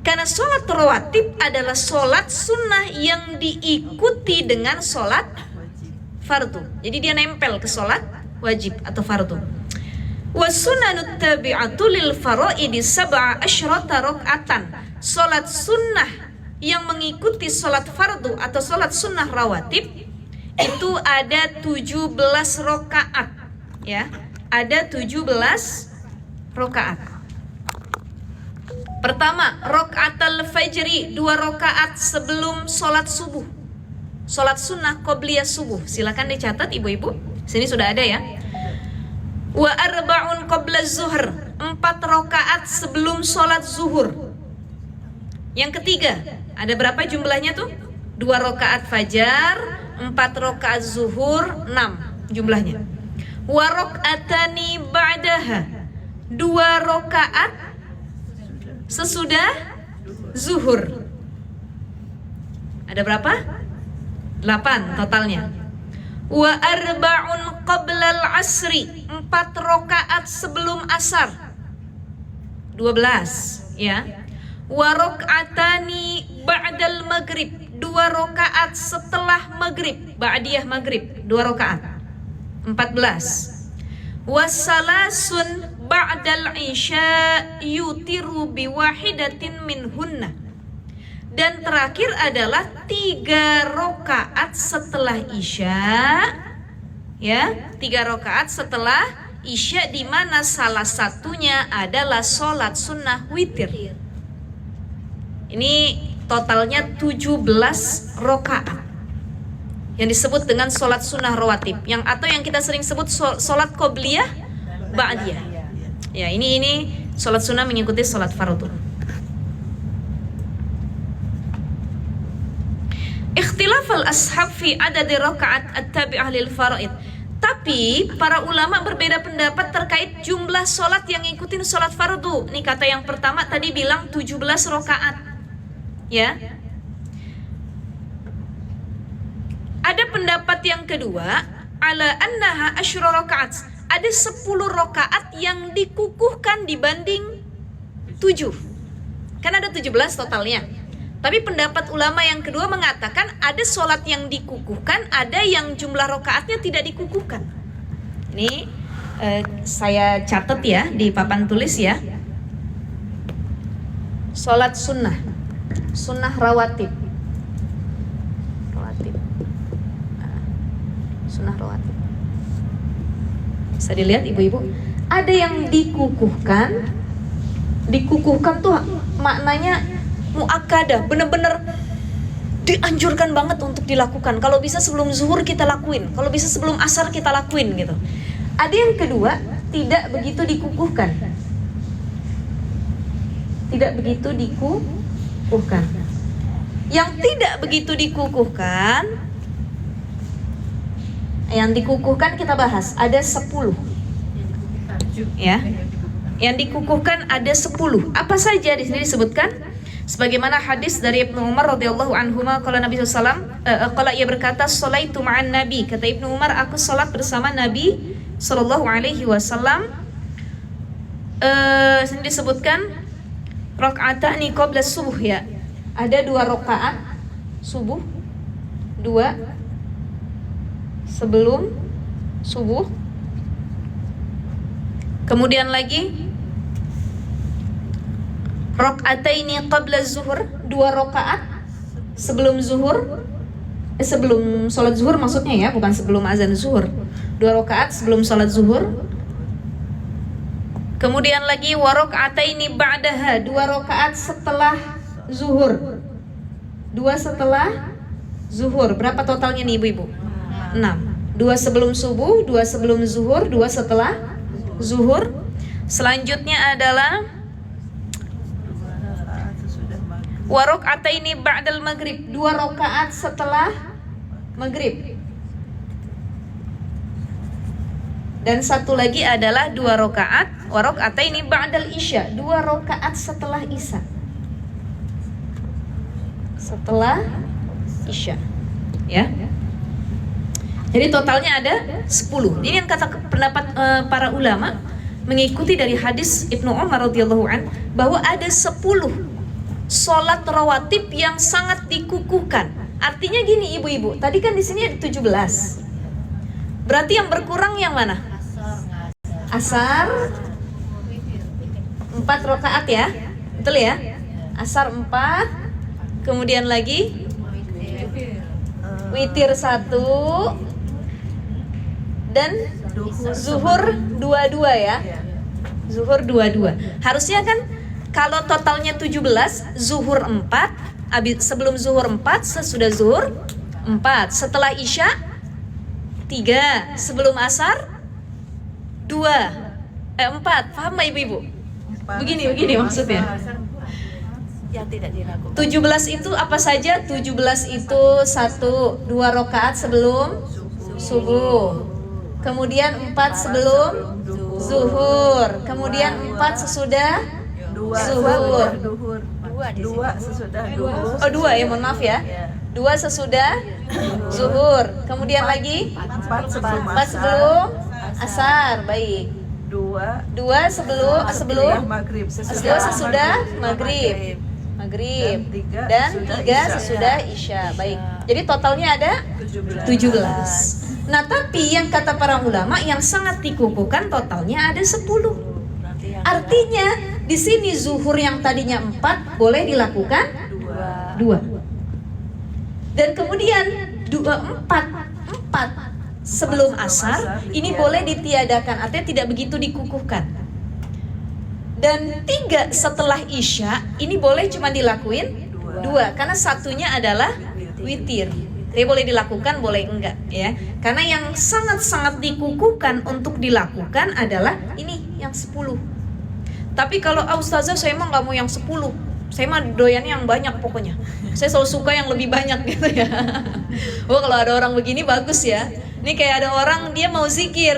Karena sholat rawatib adalah sholat sunnah yang diikuti dengan sholat fardu. Jadi dia nempel ke sholat wajib atau fardu. Wasunanut tabi'atu lil faraidi sab'a asyrata raka'atan. Sholat sunnah yang mengikuti sholat fardu atau sholat sunnah rawatib itu ada 17 rakaat, ya. Ada 17 rakaat. Pertama, rakaatul fajri, 2 rakaat sebelum sholat subuh. Sholat sunnah qobliyah subuh. Silakan dicatat ibu-ibu. Sini sudah ada ya. Wa arba'un qabla zuhr, 4 rakaat sebelum sholat zuhur. Yang ketiga, ada berapa jumlahnya tuh? 2 rakaat fajar, 4 rakaat zuhur, 6 jumlahnya. Wa raka'atani ba'daha, 2 rakaat sesudah zuhur. Ada berapa? 8 totalnya. Wa arba'un qablal asri, 4 rakaat sebelum asar, 12 ya. Wa raka'atani ba'dal maghrib, 2 rakaat setelah maghrib, ba'diyah maghrib, 2 rakaat, 14. Wassalasun ba'dal isya yutiru biwahidatin minhunna. Dan terakhir adalah 3 rakaat setelah isya, ya, 3 rakaat setelah isya, di mana salah satunya adalah sholat sunnah witir. Ini totalnya 17 rakaat yang disebut dengan sholat sunnah rawatib, yang atau yang kita sering sebut sholat qobliyah ba'diyah. Ya, ini sholat sunnah mengikuti sholat fardu. Ikhtilaf al-ashab fi adad rakaat at-tabi'ah lil faraid. Tapi para ulama berbeda pendapat terkait jumlah sholat yang ngikutin sholat fardu. Ini kata yang pertama tadi bilang 17 rakaat. Ya. Ada pendapat yang kedua, ala annaha asyra rakaat. Ada 10 rakaat yang dikukuhkan dibanding 7. Kan ada 17 totalnya. Tapi pendapat ulama yang kedua mengatakan ada sholat yang dikukuhkan, ada yang jumlah rakaatnya tidak dikukuhkan. Ini saya catat ya di papan tulis ya. Sholat sunnah, sunnah rawatib, sunnah rawatib. Bisa dilihat ibu-ibu, ada yang dikukuhkan. Dikukuhkan tuh maknanya muakkadah, bener-bener dianjurkan banget untuk dilakukan. Kalau bisa sebelum zuhur kita lakuin, kalau bisa sebelum asar kita lakuin gitu. Ada yang kedua, tidak begitu dikukuhkan. Tidak begitu dikukuhkan. Yang tidak begitu dikukuhkan, yang dikukuhkan kita bahas ada 10. Ya. Yang dikukuhkan ada 10. Apa saja di sini disebutkan? Sebagaimana hadis dari Ibnu Umar radhiyallahu anhuma, qala Nabi sallallahu alaihi wasallam, qala ia berkata, "Sholaitu ma'an Nabi." Kata Ibnu Umar, aku salat bersama Nabi sallallahu alaihi wasallam. Sini disebutkan rakaatani qabla subuh ya. Ada 2 rakaat subuh, 2 sebelum subuh. Kemudian lagi rakaataini qabla zuhur, 2 rakaat sebelum zuhur, sebelum sholat zuhur maksudnya ya, bukan sebelum azan zuhur. 2 rakaat sebelum sholat zuhur. Kemudian lagi wa rakaataini ba'daha, 2 rakaat setelah zuhur. 2 setelah zuhur. Berapa totalnya nih ibu-ibu? 6. 2 sebelum subuh, 2 sebelum zuhur, 2 setelah zuhur. Selanjutnya adalah wa raka'ataini ba'dal maghrib, 2 rakaat setelah maghrib. Dan satu lagi adalah 2 rakaat wa raka'ataini ba'dal isya, 2 rakaat setelah isya. Setelah isya. Ya. Jadi totalnya ada 10. Ini yang kata pendapat para ulama mengikuti dari hadis Ibnu Umar radhiyallahu an, bahwa ada 10 sholat rawatib yang sangat dikukuhkan. Artinya gini ibu-ibu, tadi kan di sini ada 17. Berarti yang berkurang yang mana? Asar 4 rakaat ya. Betul ya? Asar 4, kemudian lagi witir 1, dan zuhur 22 ya. Zuhur 22. Harusnya kan kalau totalnya 17, zuhur 4, sebelum zuhur 4, sesudah zuhur 4, setelah isya 3, sebelum asar 2, 4. Paham gak ibu-ibu? Begini maksudnya. Yang tidak dilakukan. 17 itu apa saja? 17 itu 1, 2 rakaat sebelum subuh. Kemudian 4 sebelum zuhur. Kemudian 4 sesudah zuhur. Dua sesudah duhur. Oh 2 ya, mohon maaf ya. 2 sesudah zuhur. Kemudian lagi 4 sebelum 4 sebelum asar. Baik. 2 sebelum maghrib. 2 sesudah maghrib. Dan 3 sesudah isya. Baik. Jadi totalnya ada 17. Nah, tapi yang kata para ulama yang sangat dikukuhkan totalnya ada 10. Artinya di sini zuhur yang tadinya 4 boleh dilakukan 2. Dan kemudian 4 sebelum asar ini boleh ditiadakan, artinya tidak begitu dikukuhkan. Dan 3 setelah isya ini boleh cuma dilakuin 2 karena satunya adalah witir. Jadi boleh dilakukan, boleh enggak ya. Karena yang sangat-sangat dikukuhkan untuk dilakukan adalah ini yang 10. Tapi kalau ustazah saya emang nggak mau yang 10. Saya mah doyannya yang banyak pokoknya. Saya selalu suka yang lebih banyak gitu ya. Oh kalau ada orang begini bagus ya. Ini kayak ada orang dia mau zikir.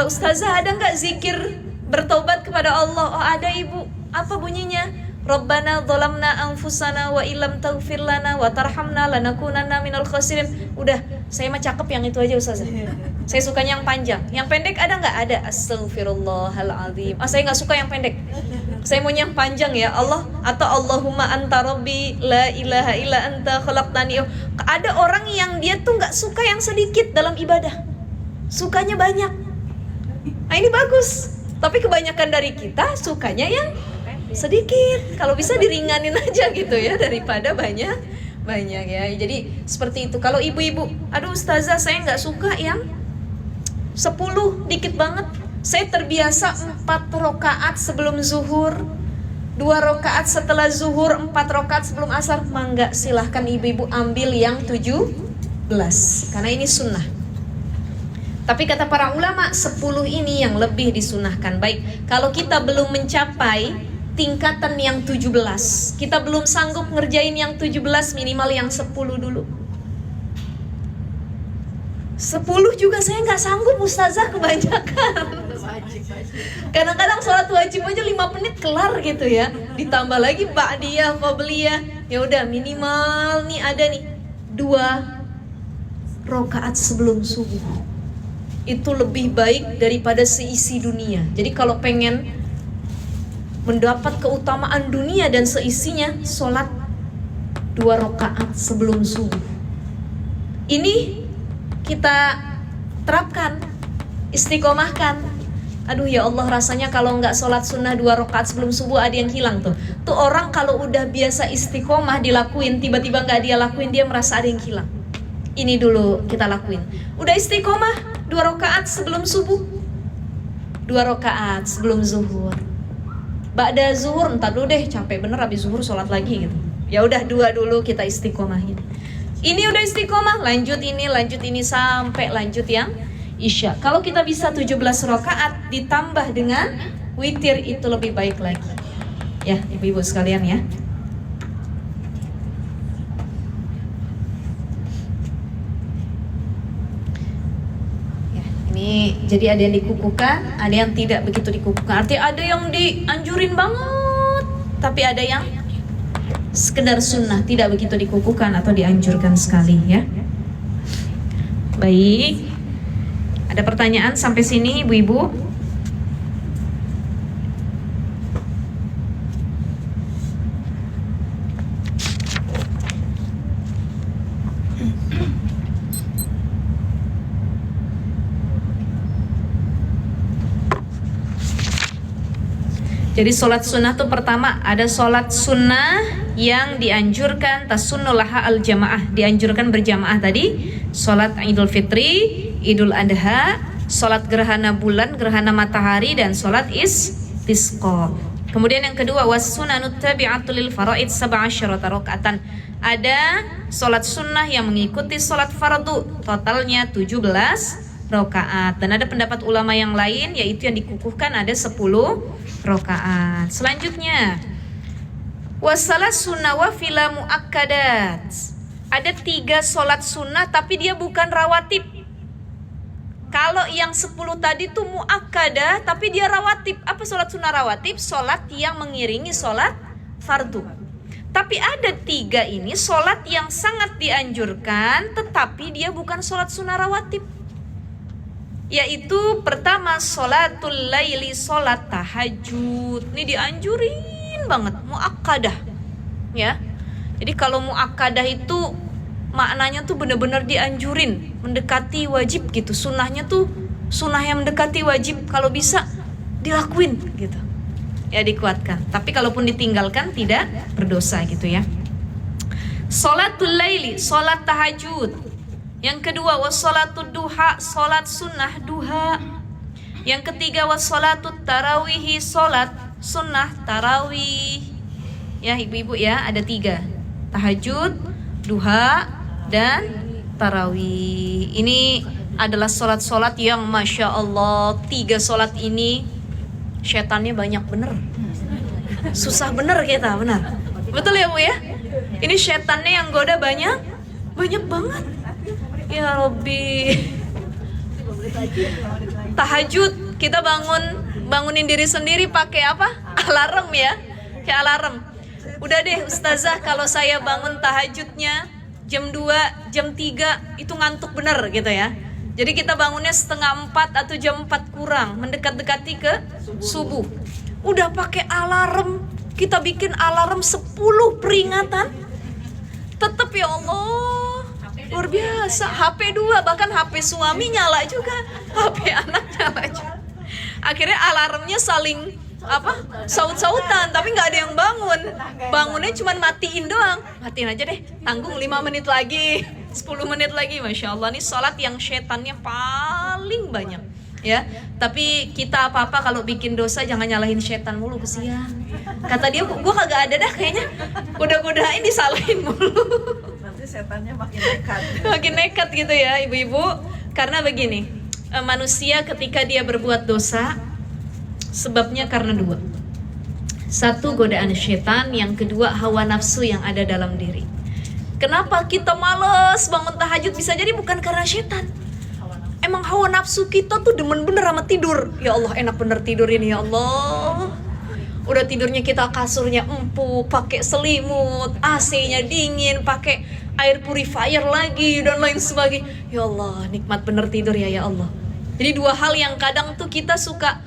Ustazah ada nggak zikir bertobat kepada Allah? Oh ada ibu. Apa bunyinya? Rabbana dzalamna anfusana wa illam taghfir lana wa tarhamna lanakunanna minal khasirin. Udah, saya mah cakep yang itu aja ustazah. Saya sukanya yang panjang. Yang pendek ada nggak? Ada. Astaghfirullahaladzim. Saya nggak suka yang pendek. Saya maunya yang panjang ya Allah. Atau Allahumma anta rabbi la ilaha illa anta khalaqtani. Ada orang yang dia tuh nggak suka yang sedikit dalam ibadah. Sukanya banyak. Nah ini bagus. Tapi kebanyakan dari kita sukanya yang sedikit. Kalau bisa diringanin aja gitu ya daripada banyak ya. Jadi seperti itu. Kalau ibu-ibu, aduh ustazah saya nggak suka yang 10, dikit banget. Saya terbiasa 4 rakaat sebelum zuhur, 2 rakaat setelah zuhur, 4 rakaat sebelum asar. Mangga silahkan ibu-ibu ambil yang 17 karena ini sunnah. Tapi kata para ulama 10 ini yang lebih disunahkan. Baik, kalau kita belum mencapai tingkatan yang 17, kita belum sanggup ngerjain yang 17, minimal yang 10 dulu. 10 juga saya nggak sanggup ustazah, kebanyakan. Kadang-kadang sholat wajib aja 5 menit kelar gitu ya. Ditambah lagi ba'diyah, qobliyah. Ya udah minimal nih ada nih 2 rakaat sebelum subuh. Itu lebih baik daripada seisi dunia. Jadi kalau pengen mendapat keutamaan dunia dan seisinya, sholat 2 rakaat sebelum subuh. Ini kita terapkan, istiqomahkan. Aduh ya Allah, rasanya kalau nggak sholat sunnah 2 rakaat sebelum subuh ada yang hilang tuh. Tuh orang kalau udah biasa istiqomah dilakuin, tiba-tiba nggak dia lakuin, dia merasa ada yang hilang. Ini dulu kita lakuin. Udah istiqomah 2 rakaat sebelum subuh, 2 rakaat sebelum zuhur. Ba'da zuhur, entar dulu deh, capek bener habis zuhur sholat lagi gitu. Ya udah 2 dulu kita istiqomahin. Ini udah istiqomah, lanjut ini sampai lanjut yang isya. Kalau kita bisa 17 rakaat ditambah dengan witir itu lebih baik lagi. Ya, ibu-ibu sekalian ya. Ini jadi ada yang dikukuhkan, ada yang tidak begitu dikukuhkan. Artinya ada yang dianjurin banget, tapi ada yang sekedar sunnah, tidak begitu dikukuhkan atau dianjurkan sekali ya. Baik. Ada pertanyaan sampai sini ibu-ibu? Jadi sholat sunnah tuh pertama ada sholat sunnah yang dianjurkan tasunnulaha al-jamaah, dianjurkan berjamaah tadi, sholat Idul Fitri, Idul Adha, sholat gerhana bulan, gerhana matahari, dan sholat istisqa. Kemudian yang kedua, was-sunanut tabi'atu lil faraid 17 rakaatan. Ada sholat sunnah yang mengikuti sholat fardu, totalnya 17 rakaat. Dan ada pendapat ulama yang lain, yaitu yang dikukuhkan ada 10 rakaat. Selanjutnya, wasalat sunnah wa fila muakkadat. Ada 3 sholat sunnah tapi dia bukan rawatib. Kalau yang 10 tadi tuh muakkadah tapi dia rawatib. Apa sholat sunnah rawatib? Sholat yang mengiringi sholat fardu. Tapi ada 3 ini sholat yang sangat dianjurkan tetapi dia bukan sholat sunnah rawatib. Yaitu pertama sholatul laili, sholat tahajud. Ini dianjurin banget, muakkadah, ya. Jadi kalau muakkadah itu maknanya tuh benar-benar dianjurin, mendekati wajib gitu. Sunnahnya tuh sunnah yang mendekati wajib, kalau bisa dilakuin gitu. Ya dikuatkan. Tapi kalaupun ditinggalkan tidak berdosa gitu ya. Sholatul laili, sholat tahajud. Yang kedua wassalatud duha, sholat sunnah duha. Yang ketiga wassalatut tarawihi, sholat sunnah tarawih. Ya ibu-ibu ya, ada 3, tahajud, duha, dan tarawih. Ini adalah sholat-sholat yang Masya Allah, 3 sholat ini setannya banyak bener. Susah bener kita, benar. Betul ya Bu ya? Ini setannya yang goda banyak banget. Ya Rabbi. Tahajud, kita bangunin diri sendiri pakai apa? Alarm ya. Kayak alarm. Udah deh ustazah, kalau saya bangun tahajudnya jam 2, jam 3 itu ngantuk bener gitu ya. Jadi kita bangunnya setengah 4 atau jam 4 kurang, mendekat-dekati ke subuh. Udah pakai alarm, kita bikin alarm 10 peringatan. Tetap ya Allah, luar biasa. HP 2, bahkan HP suami nyala juga, HP anak nyala juga. Akhirnya alarmnya saling saut-sautan, tapi nggak ada yang bangun. Bangunnya cuma matiin doang. Matiin aja deh, tanggung 5 menit lagi, 10 menit lagi. Masya Allah, ini sholat yang setannya paling banyak ya. Tapi kita apa-apa kalau bikin dosa jangan nyalahin setan mulu, kesian. Kata dia, gua kagak ada dah kayaknya, goda-godain disalahin mulu. Nanti setannya makin nekat. Makin nekat gitu ya ibu-ibu. Karena begini, manusia ketika dia berbuat dosa, sebabnya karena 2. 1, godaan setan. Yang kedua, hawa nafsu yang ada dalam diri. Kenapa kita males bangun tahajud? Bisa jadi bukan karena setan. Emang hawa nafsu kita tuh demen bener sama tidur. Ya Allah, enak bener tidur ini ya Allah. Udah tidurnya kita kasurnya empuk, pakai selimut, AC-nya dingin, pakai air purifier lagi dan lain sebagainya. Ya Allah, nikmat bener tidur ya Allah. Jadi 2 hal yang kadang tuh kita suka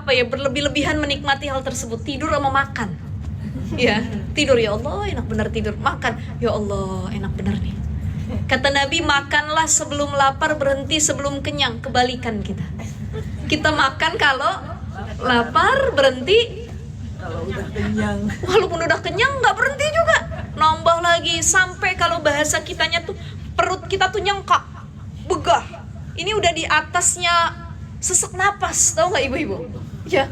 berlebih-lebihan menikmati hal tersebut, tidur sama makan. Ya, tidur ya Allah, enak bener tidur. Makan, ya Allah, enak bener nih. Kata Nabi, makanlah sebelum lapar, berhenti sebelum kenyang. Kebalikan kita. Kita makan kalau lapar, berhenti Kalau udah kenyang. walaupun udah kenyang nggak berhenti juga. Nambah lagi sampai kalau bahasa kitanya tuh perut kita tuh nyengkak, begah. Ini udah di atasnya sesak napas, tahu nggak ibu-ibu? Ya,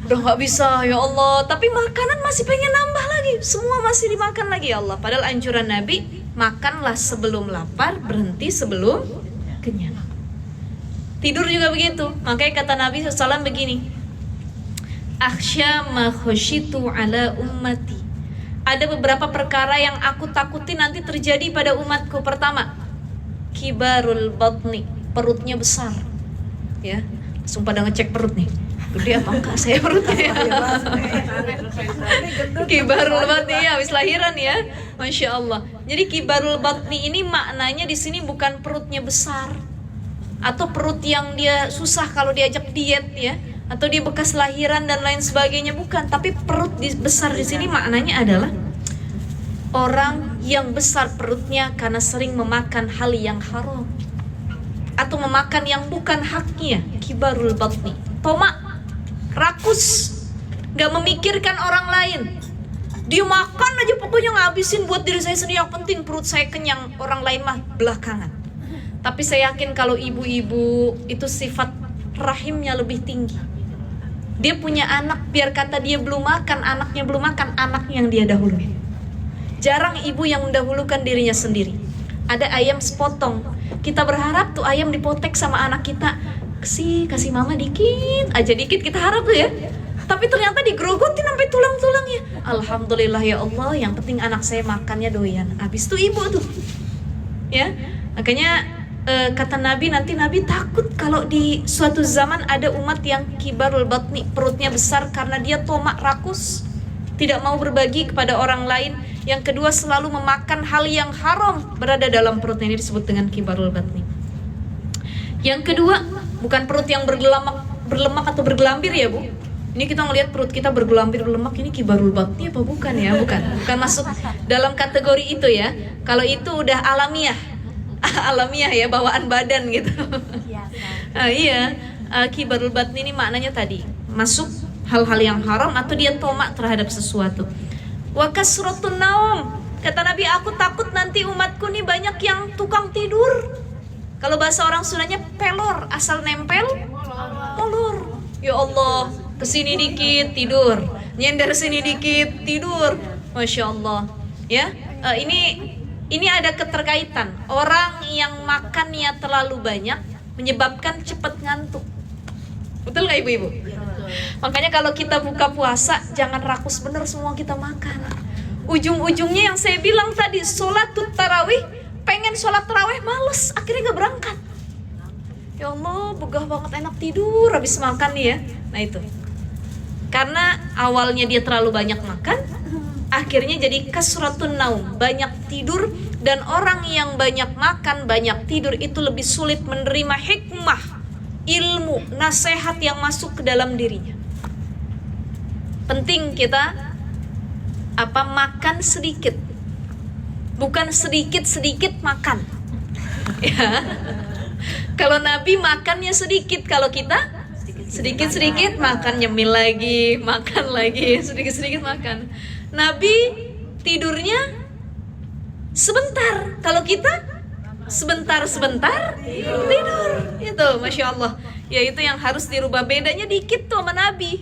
udah nggak bisa ya Allah. Tapi makanan masih pengen nambah lagi, semua masih dimakan lagi ya Allah. Padahal anjuran Nabi, makanlah sebelum lapar, berhenti sebelum kenyang. Tidur juga begitu. Makanya kata Nabi SAW begini, akhsya ma khasyitu ala ummati. Ada beberapa perkara yang aku takuti nanti terjadi pada umatku. Pertama, kibarul batni, perutnya besar. Ya, langsung pada ngecek perut nih, gede apa enggak saya perutnya. Kibarul batni ya, habis lahiran ya, Masya Allah. Jadi kibarul batni ini maknanya di sini bukan perutnya besar atau perut yang dia susah kalau diajak diet ya, atau dia bekas lahiran dan lain sebagainya, bukan. Tapi perut besar di sini maknanya adalah orang yang besar perutnya karena sering memakan hal yang haram atau memakan yang bukan haknya. Kibarul batni, tomak, rakus, gak memikirkan orang lain. Dia makan aja pokoknya ngabisin buat diri saya sendiri, yang penting perut saya kenyang, orang lain mah belakangan. Tapi saya yakin kalau ibu-ibu itu sifat rahimnya lebih tinggi. Dia punya anak, biar kata dia belum makan, anaknya belum makan, anaknya yang dia dahului. Jarang ibu yang mendahulukan dirinya sendiri. Ada ayam sepotong, kita berharap tuh ayam dipotek sama anak kita, kasih mama dikit aja, dikit kita harap tuh ya. Tapi ternyata digerogotin sampai tulang-tulangnya. Alhamdulillah ya Allah, yang penting anak saya makannya doyan. Habis itu ibu tuh, ya. Makanya kata Nabi, nanti Nabi takut kalau di suatu zaman ada umat yang kibarul batni, perutnya besar karena dia tomak, rakus, tidak mau berbagi kepada orang lain. Yang kedua, selalu memakan hal yang haram berada dalam perutnya, ini disebut dengan kibarul batni. Yang kedua, bukan perut yang berlemak atau bergelambir ya Bu. Ini kita ngelihat perut kita bergelambir berlemak, ini kibarul batni apa bukan ya? Bukan masuk dalam kategori itu ya. Kalau itu udah alamiah ya, bawaan badan gitu. Iya, kibarul batni ini maknanya tadi masuk hal-hal yang haram atau dia tomak terhadap sesuatu. Wa kasratun naum, kata Nabi, aku takut nanti umatku nih banyak yang tukang tidur. Kalau bahasa orang Sundanya pelor, asal nempel molor. Ya Allah, kesini dikit tidur, nyender sini dikit tidur, masya Allah. Ya, ini ada keterkaitan. Orang yang makannya terlalu banyak menyebabkan cepat ngantuk. Betul nggak ibu-ibu? Makanya kalau kita buka puasa jangan rakus bener semua kita makan. Ujung-ujungnya yang saya bilang tadi, sholatut tarawih, pengen sholat tarawih males, akhirnya gak berangkat. Ya Allah, begah banget, enak tidur habis makan nih ya. Nah itu karena awalnya dia terlalu banyak makan, akhirnya jadi kasratun naum, banyak tidur. Dan orang yang banyak makan, banyak tidur itu lebih sulit menerima hikmah, ilmu, nasihat yang masuk ke dalam dirinya. Penting kita makan sedikit, bukan sedikit-sedikit makan. Ya. Kalau Nabi makannya sedikit, kalau kita sedikit-sedikit makan, nyemil lagi, makan lagi, sedikit-sedikit makan. Nabi tidurnya sebentar, kalau kita sebentar-sebentar tidur. Itu Masya Allah. Ya itu yang harus dirubah, bedanya dikit tuh sama Nabi.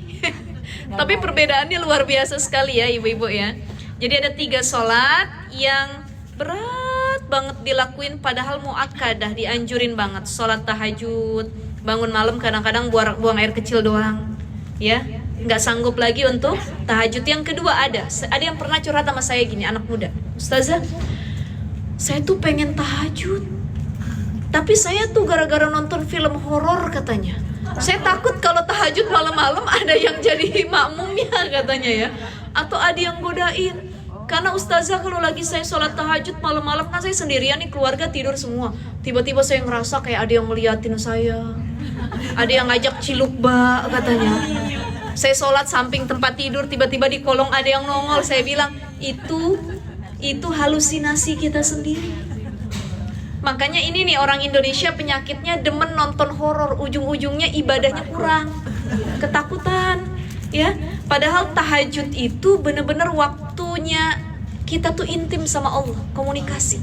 Tapi perbedaannya luar biasa sekali ya ibu-ibu ya. Jadi ada 3 sholat yang berat banget dilakuin, padahal muakkadah, dianjurin banget. Sholat tahajud, bangun malam kadang-kadang buang air kecil doang, ya, nggak sanggup lagi untuk tahajud. Yang kedua ada yang pernah curhat sama saya gini, anak muda, Ustazah, saya tuh pengen tahajud, tapi saya tuh gara-gara nonton film horor katanya. Saya takut kalau tahajud malam-malam ada yang jadi makmumnya katanya ya, atau ada yang godain. Karena Ustazah kalau lagi saya sholat tahajud malam-malam kan saya sendirian nih, keluarga tidur semua. Tiba-tiba saya ngerasa kayak ada yang ngeliatin saya, ada yang ngajak ciluk bak katanya. Saya sholat samping tempat tidur, tiba-tiba di kolong ada yang nongol. Saya bilang itu halusinasi kita sendiri. Makanya ini nih orang Indonesia penyakitnya demen nonton horor, ujung-ujungnya ibadahnya kurang, ketakutan, ya. Padahal tahajud itu benar-benar waktunya kita tuh intim sama Allah, komunikasi.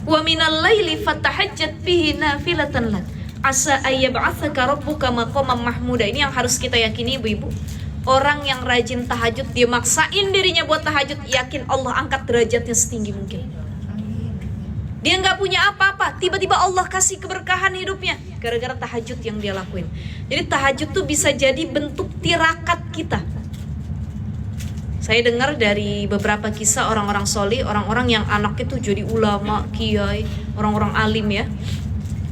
Wa minal laili fatahajjat bihi nafilatan lak asa ayyab'atsaka rabbuka maqaman mahmuda. Ini yang harus kita yakini ibu-ibu. Orang yang rajin tahajud, dia maksain dirinya buat tahajud, yakin Allah angkat derajatnya setinggi mungkin. Dia nggak punya apa-apa, tiba-tiba Allah kasih keberkahan hidupnya gara-gara tahajud yang dia lakuin. Jadi tahajud tuh bisa jadi bentuk tirakat kita. Saya dengar dari beberapa kisah orang-orang solih, orang-orang yang anaknya tuh jadi ulama, kiai, orang-orang alim ya.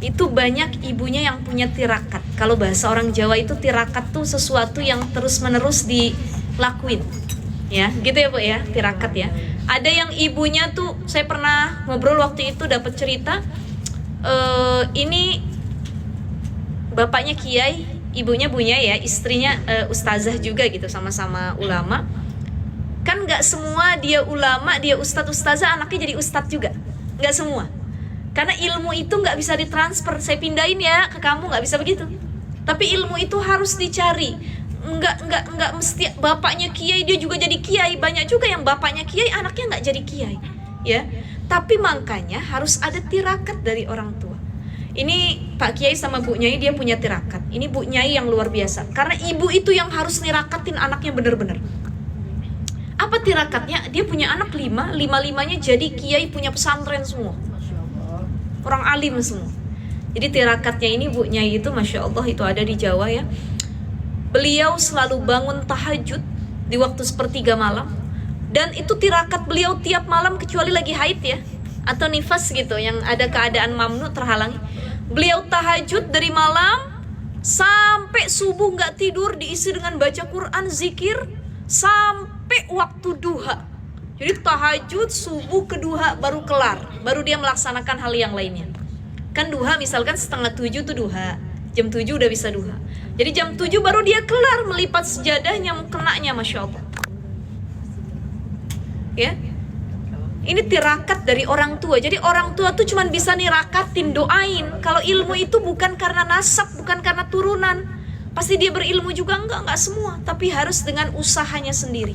Itu banyak ibunya yang punya tirakat. Kalau bahasa orang Jawa itu tirakat tuh sesuatu yang terus-menerus dilakuin. Ya, gitu ya Bu ya, tirakat ya. Ada yang ibunya tuh, saya pernah ngobrol waktu itu dapat cerita, ini bapaknya kiai, ibunya bunya ya, istrinya ustazah juga gitu, sama-sama ulama. Kan nggak semua dia ulama, dia ustazah, anaknya jadi ustadz juga, nggak semua. Karena ilmu itu nggak bisa ditransfer, saya pindahin ya ke kamu, nggak bisa begitu. Tapi ilmu itu harus dicari. nggak mesti bapaknya kiai dia juga jadi kiai. Banyak juga yang bapaknya kiai anaknya nggak jadi kiai, ya. Tapi makanya harus ada tirakat dari orang tua. Ini Pak Kiai sama Bu Nyai dia punya tirakat. Ini Bu Nyai yang luar biasa. Karena ibu itu yang harus nirakatin anaknya benar-benar. Apa tirakatnya? Dia punya anak 5, 5-5-nya jadi kiai, punya pesantren semua. Orang alim semua. Jadi tirakatnya ini Bu Nyai itu Masya Allah itu ada di Jawa ya. Beliau selalu bangun tahajud di waktu sepertiga malam. Dan itu tirakat beliau tiap malam kecuali lagi haid ya, atau nifas gitu yang ada keadaan mamnu terhalangi. Beliau tahajud dari malam sampai subuh nggak tidur, diisi dengan baca Quran, zikir sampai waktu duha. Jadi tahajud subuh ke duha baru kelar, baru dia melaksanakan hal yang lainnya. Kan duha misalkan 6:30 tuh duha, jam 7 udah bisa duha. Jadi jam 7 baru dia kelar melipat sejadahnya, mukenanya, Masya Allah. Ya, ini tirakat dari orang tua. Jadi orang tua tuh cuman bisa nirakatin, doain. Kalau ilmu itu bukan karena nasab, bukan karena turunan. Pasti dia berilmu juga enggak semua. Tapi harus dengan usahanya sendiri,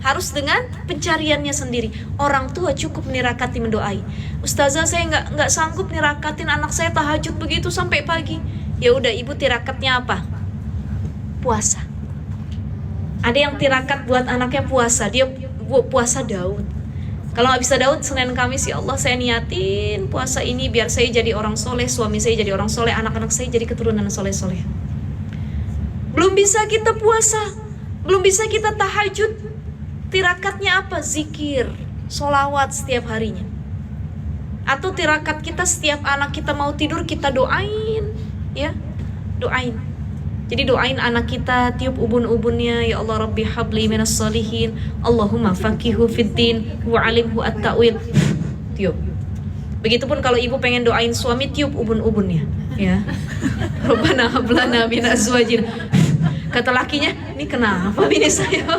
harus dengan pencariannya sendiri. Orang tua cukup nirakati, mendoai. Ustazah saya nggak sanggup nirakatin anak saya tahajud begitu sampai pagi. Ya udah, ibu tirakatnya apa? Puasa. Ada yang tirakat buat anaknya puasa. Dia puasa Daud. Kalau nggak bisa Daud, Senin Kamis, ya Allah saya niatin puasa ini biar saya jadi orang soleh, suami saya jadi orang soleh, anak-anak saya jadi keturunan soleh-soleh. Belum bisa kita puasa, belum bisa kita tahajud, tirakatnya apa? Zikir, sholawat setiap harinya. Atau tirakat kita setiap anak kita mau tidur kita doain, ya, doain. Jadi doain anak kita, tiup ubun-ubunnya, ya Allah Rabbi habli minas salihin, Allahumma faqihu fiddin wa alimhu at-ta'wil. Tiup. Begitupun kalau ibu pengen doain suami, tiup ubun-ubunnya, ya. Rabbana hablana min azwajina. Kata lakinya, ini kenapa bini saya?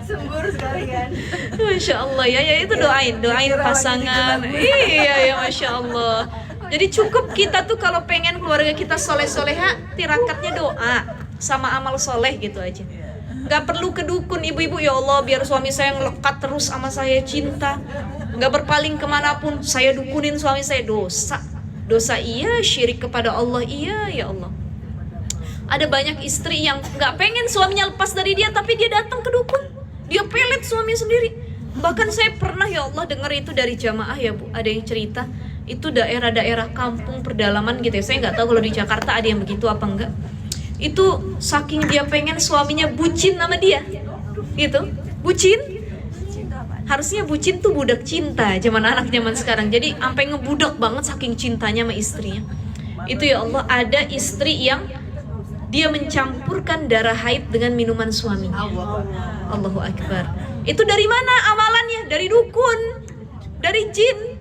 Sembur sekali kan. Masya Allah ya itu doain pasangan. Iya ya, Masya Allah. Jadi cukup kita tuh kalau pengen keluarga kita soleh-soleha, tirakatnya doa sama amal soleh gitu aja. Gak perlu ke dukun, ibu-ibu, ya Allah biar suami saya ngelekat terus sama saya, cinta, gak berpaling kemanapun, saya dukunin suami saya. Dosa iya, syirik kepada Allah iya, ya Allah. Ada banyak istri yang gak pengen suaminya lepas dari dia, tapi dia datang ke dukun, dia pelet suami sendiri. Bahkan saya pernah, ya Allah, dengar itu dari jamaah ya Bu, ada yang cerita itu daerah-daerah kampung pedalaman gitu ya. Saya nggak tahu kalau di Jakarta ada yang begitu apa enggak. Itu saking dia pengen suaminya bucin sama dia, gitu. Bucin. Harusnya bucin tuh budak cinta, zaman anak zaman sekarang. Jadi sampai ngebudak banget saking cintanya sama istrinya. Itu ya Allah, ada istri yang dia mencampurkan darah haid dengan minuman suaminya. Allahu Akbar. Itu dari mana amalannya? Dari dukun, dari jin.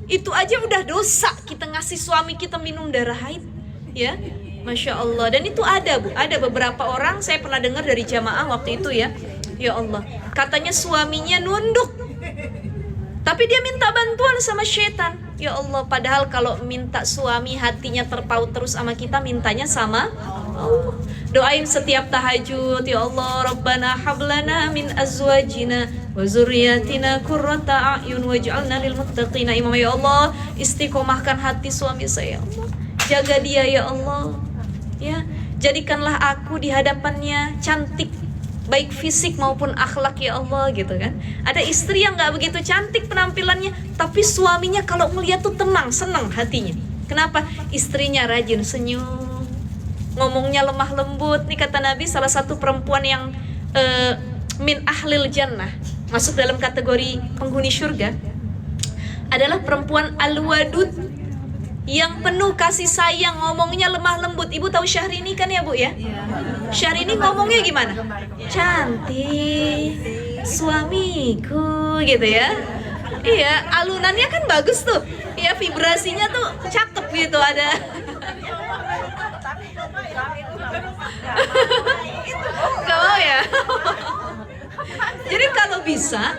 Itu aja udah dosa kita ngasih suami kita minum darah haid, ya, Masya Allah. Dan itu ada Bu, ada beberapa orang saya pernah dengar dari jamaah waktu itu ya. Ya Allah, katanya suaminya nunduk, tapi dia minta bantuan sama syaitan. Ya Allah, padahal kalau minta suami hatinya terpaut terus sama kita, mintanya sama Allah. Doain setiap tahajud, ya Allah Rabbana hablana min azwajina wa zurriyatina qurrata a'yun waj'alna lil muttaqina imama. Ya Allah, istiqomahkan hati suami saya, ya Allah. Jaga dia ya Allah. Ya, jadikanlah aku di hadapannya cantik, baik fisik maupun akhlak ya Allah, gitu kan. Ada istri yang gak begitu cantik penampilannya, tapi suaminya kalau ngeliat tuh tenang, senang hatinya. Kenapa? Istrinya rajin senyum, ngomongnya lemah lembut. Nih kata Nabi, salah satu perempuan yang min ahlil jannah, masuk dalam kategori penghuni surga, adalah perempuan al-wadud, yang penuh kasih sayang, ngomongnya lemah lembut. Ibu tahu Syahrini kan ya Bu ya? Syahrini ngomongnya gimana? Cantik, suamiku, gitu ya. Iya, alunannya kan bagus tuh. Iya, vibrasinya tuh cakep gitu, ada. Gak mau ya? Jadi kalau bisa,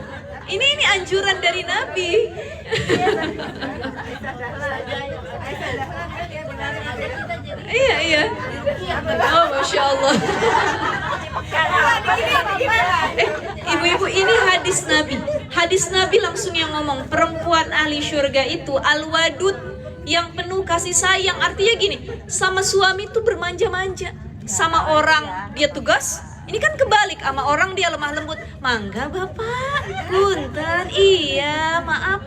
ini anjuran dari Nabi. Iya. Oh, Masya Allah. Ibu-ibu, ini hadis Nabi. Hadis Nabi langsung yang ngomong, perempuan ahli syurga itu al-wadud, yang penuh kasih sayang. Artinya gini, sama suami itu bermanja-manja. Sama orang dia tugas, ini kan kebalik, sama orang dia lemah lembut. Mangga bapak, punten, iya, maaf,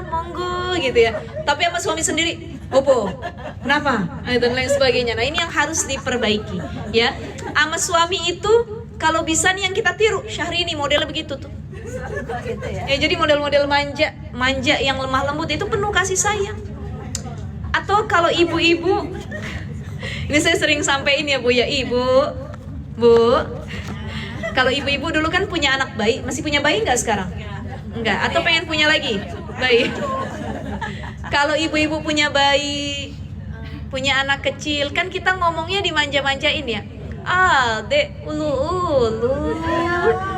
monggo gitu ya. Tapi sama suami sendiri, opo, kenapa? Dan lain sebagainya. Nah ini yang harus diperbaiki ya. Sama suami itu kalau bisa nih yang kita tiru, Syahrini modelnya begitu tuh. Ya jadi model-model manja yang lemah lembut itu penuh kasih sayang. Atau kalau ibu-ibu, ini saya sering sampein ya Bu ya, Bu, kalau ibu-ibu dulu kan punya anak bayi, masih punya bayi nggak sekarang? Enggak, atau pengen punya lagi bayi? Kalau ibu-ibu punya bayi, punya anak kecil, kan kita ngomongnya dimanja-manjain ya. Dek, ulu,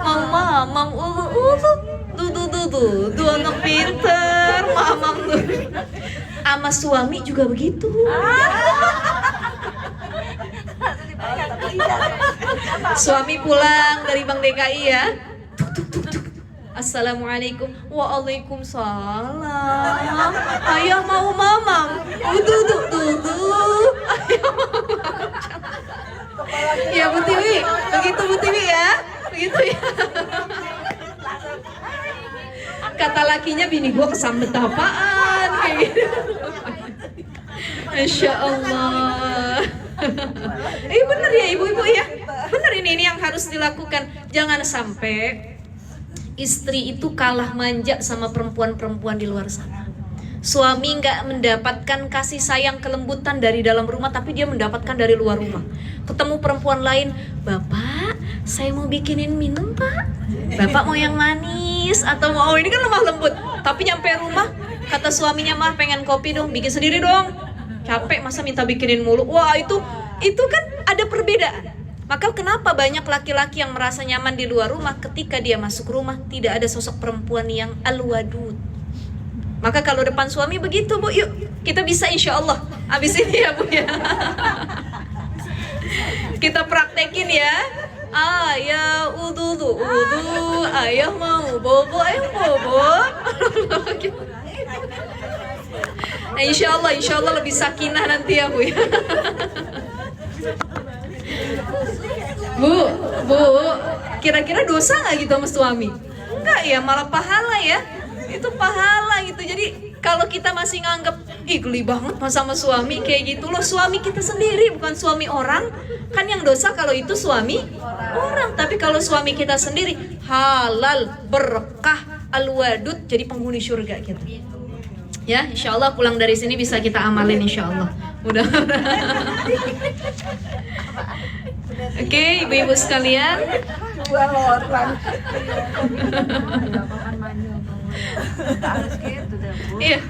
mamam, ulu, du anak pinter, mamam tuh. Sama suami juga begitu. Suami pulang dari Bank DKI ya, tuk. Assalamualaikum. Waalaikumsalam. Ayah mau mamam. Ayah mau. Ya Bu Tiwi, begitu Bu Tiwi ya, begitu ya. Kata lakinya, bini gua kesambet apaan kayak gitu. Masya Allah. Bener ya ibu-ibu ya, bener ini yang harus dilakukan. Jangan sampai istri itu kalah manja sama perempuan-perempuan di luar sana. Suami nggak mendapatkan kasih sayang kelembutan dari dalam rumah, tapi dia mendapatkan dari luar rumah. Ketemu perempuan lain, bapak, saya mau bikinin minum pak. Bapak mau yang manis atau mau ini kan lemah lembut. Tapi nyampe rumah, kata suaminya, mah pengen kopi dong, bikin sendiri dong. Capek masa minta bikinin mulu. Wah itu kan ada perbedaan. Maka kenapa banyak laki-laki yang merasa nyaman di luar rumah, ketika dia masuk rumah tidak ada sosok perempuan yang al-wadud. Maka kalau depan suami begitu Bu, yuk kita bisa insya Allah abis ini ya Bu ya. Kita praktekin ya. Ayah udu, ayah mau bobo, Nah, insya Allah lebih sakinah nanti ya Bu ya. Bu, kira-kira dosa nggak gitu sama suami? Enggak ya, malah pahala ya. Itu pahala gitu. Jadi kalau kita masih nganggap geli banget sama suami kayak gitu loh, suami kita sendiri bukan suami orang. Kan yang dosa kalau itu suami orang. Tapi kalau suami kita sendiri halal, berkah, al-wadud, jadi penghuni surga gitu. Ya, insya Allah pulang dari sini bisa kita amalin insya Allah. Mudah-mudahan. Oke, ibu-ibu sekalian. Iya.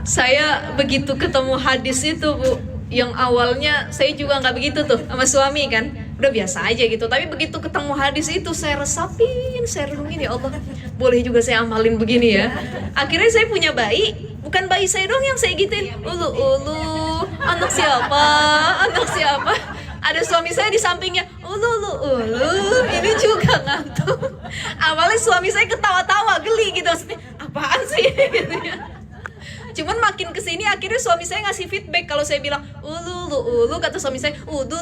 Saya begitu ketemu hadis itu Bu, yang awalnya saya juga nggak begitu tuh sama suami kan, udah biasa aja gitu. Tapi begitu ketemu hadis itu saya resapin, saya renungin, ya Allah, boleh juga saya amalin begini ya. Akhirnya saya punya bayi, bukan bayi saya doang yang saya gituin. Ulu, anak siapa? Ada suami saya di sampingnya, ulu, ini juga ngantuk. Awalnya suami saya ketawa-tawa, geli gitu, maksudnya apaan sih gitu ya. Cuman makin kesini akhirnya suami saya ngasih feedback kalau saya bilang ulu, kata suami saya du.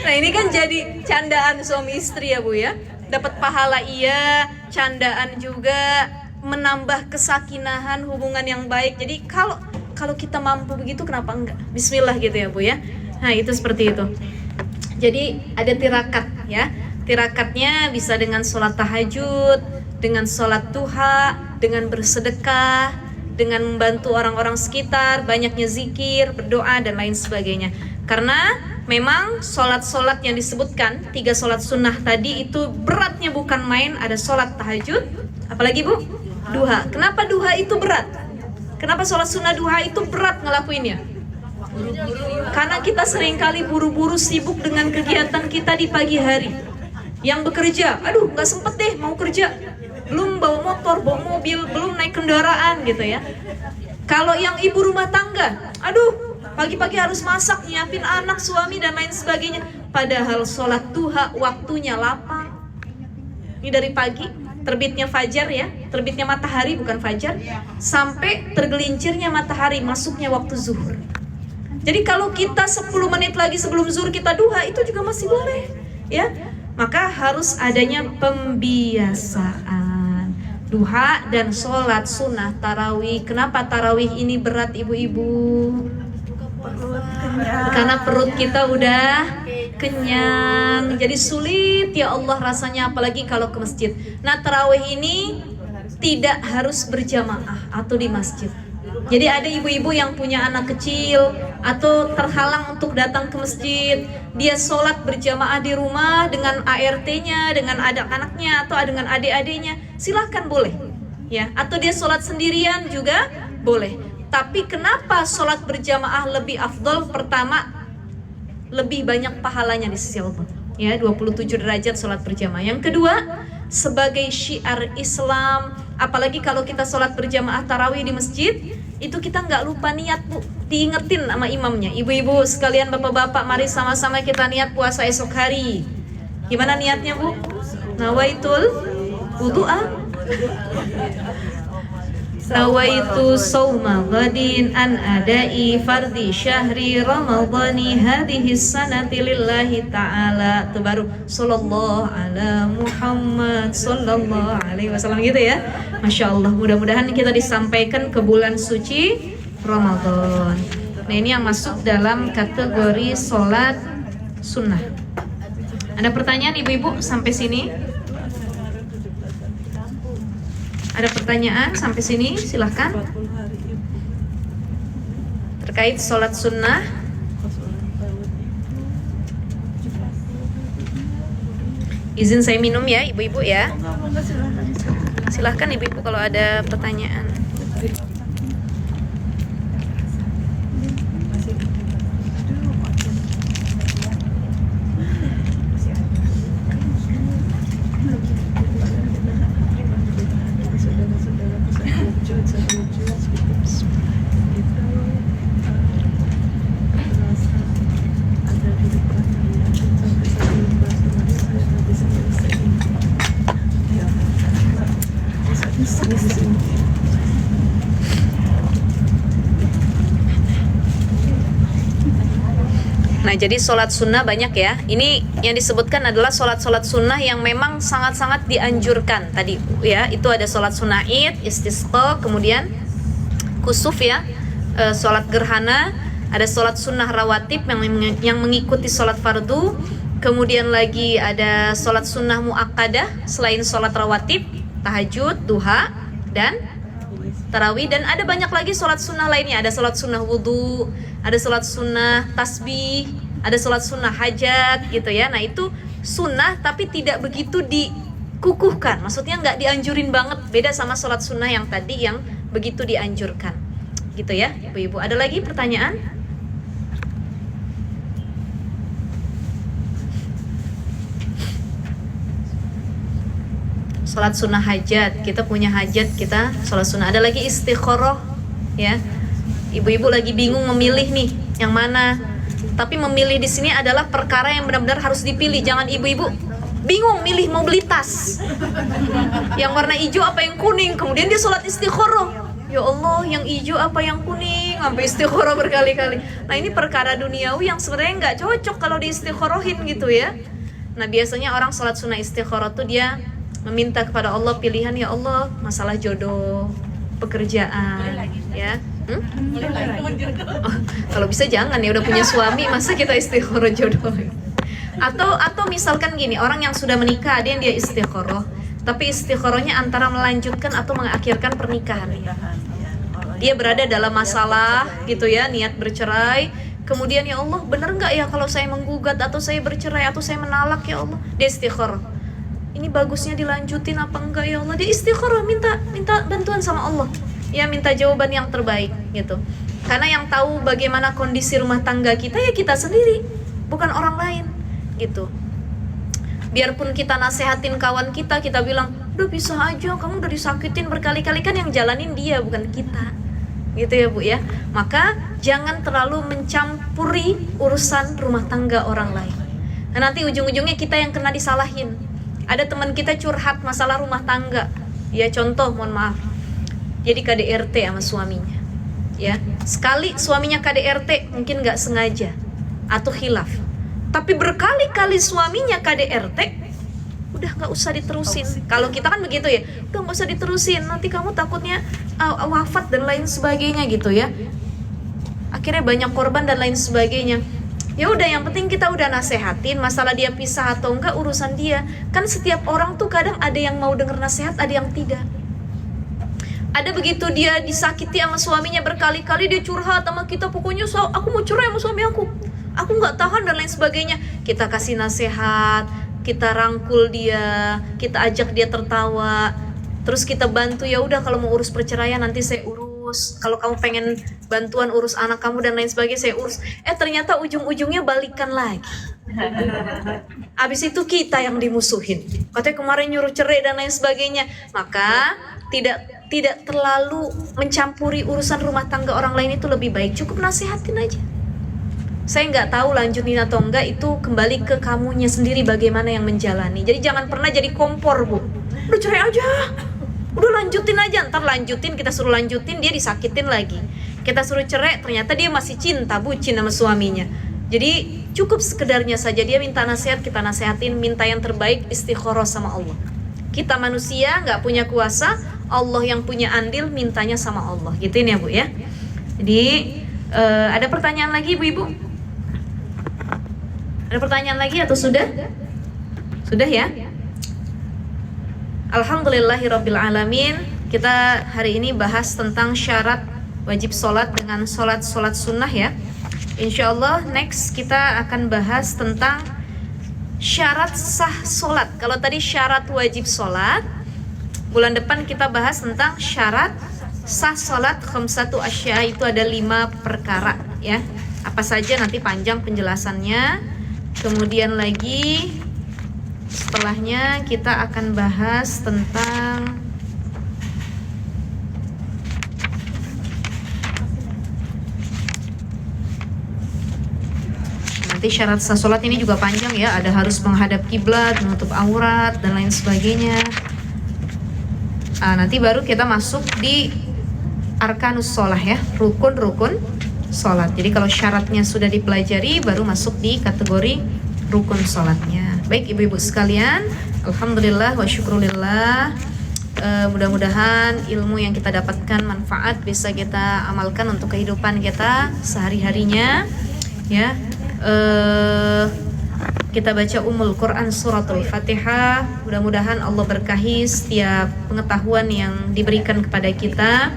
Nah ini kan jadi candaan suami istri ya Bu ya. Dapat pahala iya, candaan juga, menambah kesakinahan, hubungan yang baik. Jadi kalau kita mampu begitu kenapa enggak? Bismillah gitu ya Bu ya. Nah itu seperti itu. Jadi ada tirakat ya. Tirakatnya bisa dengan sholat tahajud, dengan sholat duha, dengan bersedekah, dengan membantu orang-orang sekitar, banyaknya zikir, berdoa dan lain sebagainya. Karena memang sholat-sholat yang disebutkan 3 sholat sunnah tadi itu beratnya bukan main. Ada sholat tahajud, apalagi Bu? Duha. Kenapa duha itu berat? Kenapa sholat sunnah duha itu berat ngelakuinnya? Karena kita seringkali buru-buru sibuk dengan kegiatan kita di pagi hari. Yang bekerja, aduh gak sempet deh mau kerja, belum bawa motor, bawa mobil, belum naik kendaraan gitu ya. Kalau yang ibu rumah tangga, aduh, pagi-pagi harus masak, nyiapin anak, suami dan lain sebagainya. Padahal sholat duha waktunya lapang. Ini dari pagi, terbitnya fajar ya, terbitnya matahari bukan fajar, sampai tergelincirnya matahari, masuknya waktu zuhur. Jadi kalau kita 10 menit lagi sebelum zuhur kita duha, itu juga masih boleh, ya. Maka harus adanya pembiasaan duha dan sholat sunnah tarawih. Kenapa tarawih ini berat ibu-ibu? Karena perut kita udah kenyang, jadi sulit ya Allah rasanya, apalagi kalau ke masjid. Nah, tarawih ini tidak harus berjamaah atau di masjid. Jadi ada ibu-ibu yang punya anak kecil atau terhalang untuk datang ke masjid, dia sholat berjamaah di rumah dengan ART-nya, dengan anak-anaknya atau dengan adik-adiknya, silahkan boleh, ya. Atau dia sholat sendirian juga boleh. Tapi kenapa sholat berjamaah lebih afdol? Pertama, lebih banyak pahalanya di sisi Allah, ya, 27 derajat sholat berjamaah. Yang kedua, sebagai syiar Islam, apalagi kalau kita sholat berjamaah tarawih di masjid, itu kita nggak lupa niat, Bu, diingetin sama imamnya. Ibu-ibu sekalian, bapak-bapak, mari sama-sama kita niat puasa esok hari. Gimana niatnya, Bu? Nawaitul wudu'a, nawaitu sawma ghadin an adai fardhi syahri ramadhani hadhihi sanati lillahi ta'ala. Itu baru sallallahu ala Muhammad sallallahu alaihi wasallam gitu ya. Masya Allah, mudah-mudahan kita disampaikan ke bulan suci Ramadan. Nah, ini yang masuk dalam kategori sholat sunnah. Ada pertanyaan ibu-ibu sampai sini? Ada pertanyaan sampai sini? Silahkan. Terkait sholat sunnah. Izin saya minum ya ibu-ibu ya. Silahkan ibu-ibu kalau ada pertanyaan. Nah, jadi sholat sunnah banyak ya. Ini yang disebutkan adalah sholat-sholat sunnah yang memang sangat-sangat dianjurkan tadi ya. Itu ada sholat sunnah id, istisqa, kemudian kusuf ya, sholat gerhana. Ada sholat sunnah rawatib yang mengikuti sholat fardu. Kemudian lagi ada sholat sunnah muakkadah selain sholat rawatib, tahajud, duha, dan tarawih. Dan ada banyak lagi sholat sunnah lainnya. Ada sholat sunnah wudhu, ada sholat sunnah tasbih, ada sholat sunnah hajat gitu ya. Nah, itu sunnah tapi tidak begitu dikukuhkan, maksudnya nggak dianjurin banget. Beda sama sholat sunnah yang tadi yang begitu dianjurkan gitu ya ibu-ibu. Ada lagi pertanyaan? Sholat sunnah hajat, kita punya hajat, kita sholat sunnah. Ada lagi istikharah ya. Ibu-ibu lagi bingung memilih nih yang mana. Tapi memilih di sini adalah perkara yang benar-benar harus dipilih. Jangan ibu-ibu bingung milih mau beli tas yang warna hijau apa yang kuning, kemudian dia sholat istikharah. Ya Allah, yang hijau apa yang kuning, sampai istikharah berkali-kali. Nah, ini perkara duniawi yang sebenarnya nggak cocok kalau diistikharahin gitu ya. Nah, biasanya orang sholat sunnah istikharah tuh dia meminta kepada Allah pilihan, ya Allah, masalah jodoh, pekerjaan, ya. Oh, kalau bisa jangan ya, udah punya suami masa kita istikharah jodoh. Atau misalkan gini, orang yang sudah menikah ada yang dia istikharah, tapi istikharahnya antara melanjutkan atau mengakhirkan pernikahan. Dia berada dalam masalah gitu ya, niat bercerai. Kemudian ya Allah, benar nggak ya kalau saya menggugat atau saya bercerai atau saya menalak, ya Allah. Dia istikharah. Ini bagusnya dilanjutin apa enggak ya Allah? Dia istikharah, minta bantuan sama Allah. Ya, minta jawaban yang terbaik gitu. Karena yang tahu bagaimana kondisi rumah tangga kita ya kita sendiri, bukan orang lain gitu. Biarpun kita nasehatin kawan kita bilang, udah bisa aja, kamu udah disakitin berkali-kali, kan yang jalanin dia bukan kita gitu ya Bu ya. Maka jangan terlalu mencampuri urusan rumah tangga orang lain. Nah, nanti ujung-ujungnya kita yang kena disalahin. Ada teman kita curhat masalah rumah tangga. Ya contoh, mohon maaf. Jadi KDRT sama suaminya. Ya, sekali suaminya KDRT mungkin nggak sengaja atau khilaf. Tapi berkali-kali suaminya KDRT, udah nggak usah diterusin. Kalau kita kan begitu ya, udah nggak usah diterusin. Nanti kamu takutnya wafat dan lain sebagainya gitu ya. Akhirnya banyak korban dan lain sebagainya. Ya udah, yang penting kita udah nasehatin. Masalah dia pisah atau enggak urusan dia. Kan setiap orang tuh kadang ada yang mau denger nasihat, ada yang tidak. Ada begitu dia disakiti sama suaminya berkali-kali, dia curhat sama kita, pokoknya aku mau cerai sama suami aku nggak tahan dan lain sebagainya. Kita kasih nasihat, kita rangkul dia, kita ajak dia tertawa, terus kita bantu. Ya udah, kalau mau urus perceraian nanti saya urus, kalau kamu pengen bantuan urus anak kamu dan lain sebagainya saya urus. Ternyata ujung-ujungnya balikan lagi. Abis itu kita yang dimusuhin, katanya kemarin nyuruh cerai dan lain sebagainya. Maka tidak terlalu mencampuri urusan rumah tangga orang lain itu lebih baik. Cukup nasihatin aja. Saya nggak tahu lanjutin atau enggak, itu kembali ke kamunya sendiri bagaimana yang menjalani. Jadi jangan pernah jadi kompor Bu. Udah cerai aja, udah lanjutin aja. Ntar lanjutin, kita suruh lanjutin, dia disakitin lagi. Kita suruh cerai, ternyata dia masih cinta, bucin sama suaminya. Jadi cukup sekedarnya saja. Dia minta nasihat, kita nasihatin. Minta yang terbaik, istikharah sama Allah. Kita manusia nggak punya kuasa, Allah yang punya andil, mintanya sama Allah. Gituin ya Bu ya. Jadi ada pertanyaan lagi Ibu-ibu? Ada pertanyaan lagi atau sudah? Sudah ya? Alhamdulillahirrabbilalamin. Kita hari ini bahas tentang syarat wajib sholat dengan sholat sunnah ya. Insya Allah next kita akan bahas tentang syarat sah sholat. Kalau tadi syarat wajib sholat, bulan depan kita bahas tentang syarat sah sholat. Khamsatu asya, itu ada 5 perkara ya. Apa saja nanti panjang penjelasannya. Kemudian lagi setelahnya kita akan bahas tentang nanti syarat sah sholat ini juga panjang ya. Ada harus menghadap kiblat, menutup aurat dan lain sebagainya. Nanti baru kita masuk di arkanus sholah ya, rukun-rukun sholat. Jadi kalau syaratnya sudah dipelajari, baru masuk di kategori rukun sholatnya. Baik ibu-ibu sekalian, alhamdulillah wa syukurillah. Mudah-mudahan ilmu yang kita dapatkan manfaat, bisa kita amalkan untuk kehidupan kita sehari-harinya ya. Kita baca Ummul Quran suratul Fatihah. Mudah-mudahan Allah berkahi setiap pengetahuan yang diberikan kepada kita,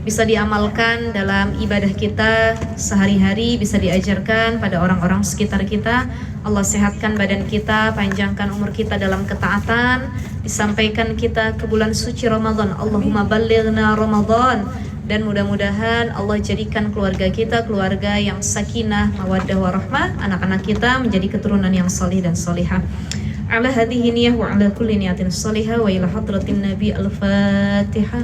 bisa diamalkan dalam ibadah kita sehari-hari, bisa diajarkan pada orang-orang sekitar kita. Allah sehatkan badan kita, panjangkan umur kita dalam ketaatan, disampaikan kita ke bulan suci Ramadan. Allahumma ballighna Ramadan. Dan mudah-mudahan Allah jadikan keluarga kita keluarga yang sakinah, mawaddah warahmah, anak-anak kita menjadi keturunan yang salih dan salihah. Ala hadhihi niyah wa ala kulli niyatin salihah wa ila hadratin nabi. Al-Fatihah.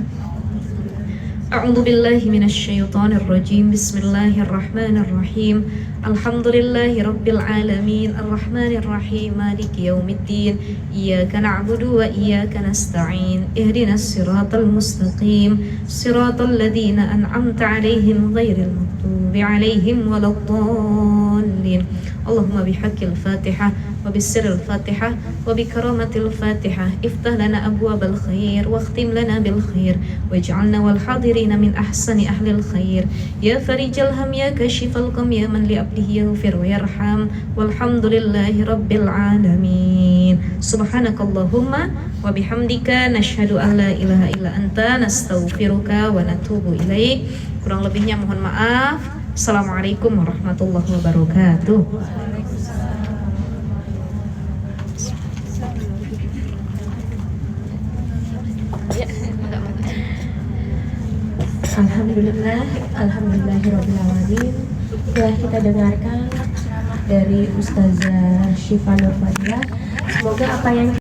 A'udzu billahi minasy syaithanir rajim. Bismillahirrahmanirrahim. Alhamdulillahi rabbil alamin, arrahmanir rahim, maliki yaumiddin. Iyyaka na'budu wa iyyaka nasta'in. Ihdinas siratal mustaqim, siratal ladzina an'amta 'alaihim ghairil maghdubi 'alaihim waladdallin. Allahumma bihaqqil Fatihah wa bisirril Fatihah wa bikaramatil Fatihah iftah lana abwabal khair wakhtim lana bil khair waj'alna wal hadirina min ahsani ahlil khair ya farijal ham ya kashifal qam ya man li abdihi yaghfir wa yarham walhamdulillahi rabbil alamin. Subhanakallahumma wa bihamdika nashhadu an la ilaha illa anta nastaghfiruka wa natubu ilaik. Kurang lebihnya mohon maaf. Assalamualaikum warahmatullahi wabarakatuh. Alhamdulillah, alhamdulillahirabbil alamin. Telah kita dengarkan dari Ustazah Syifa Nur Fadilah. Semoga apa yang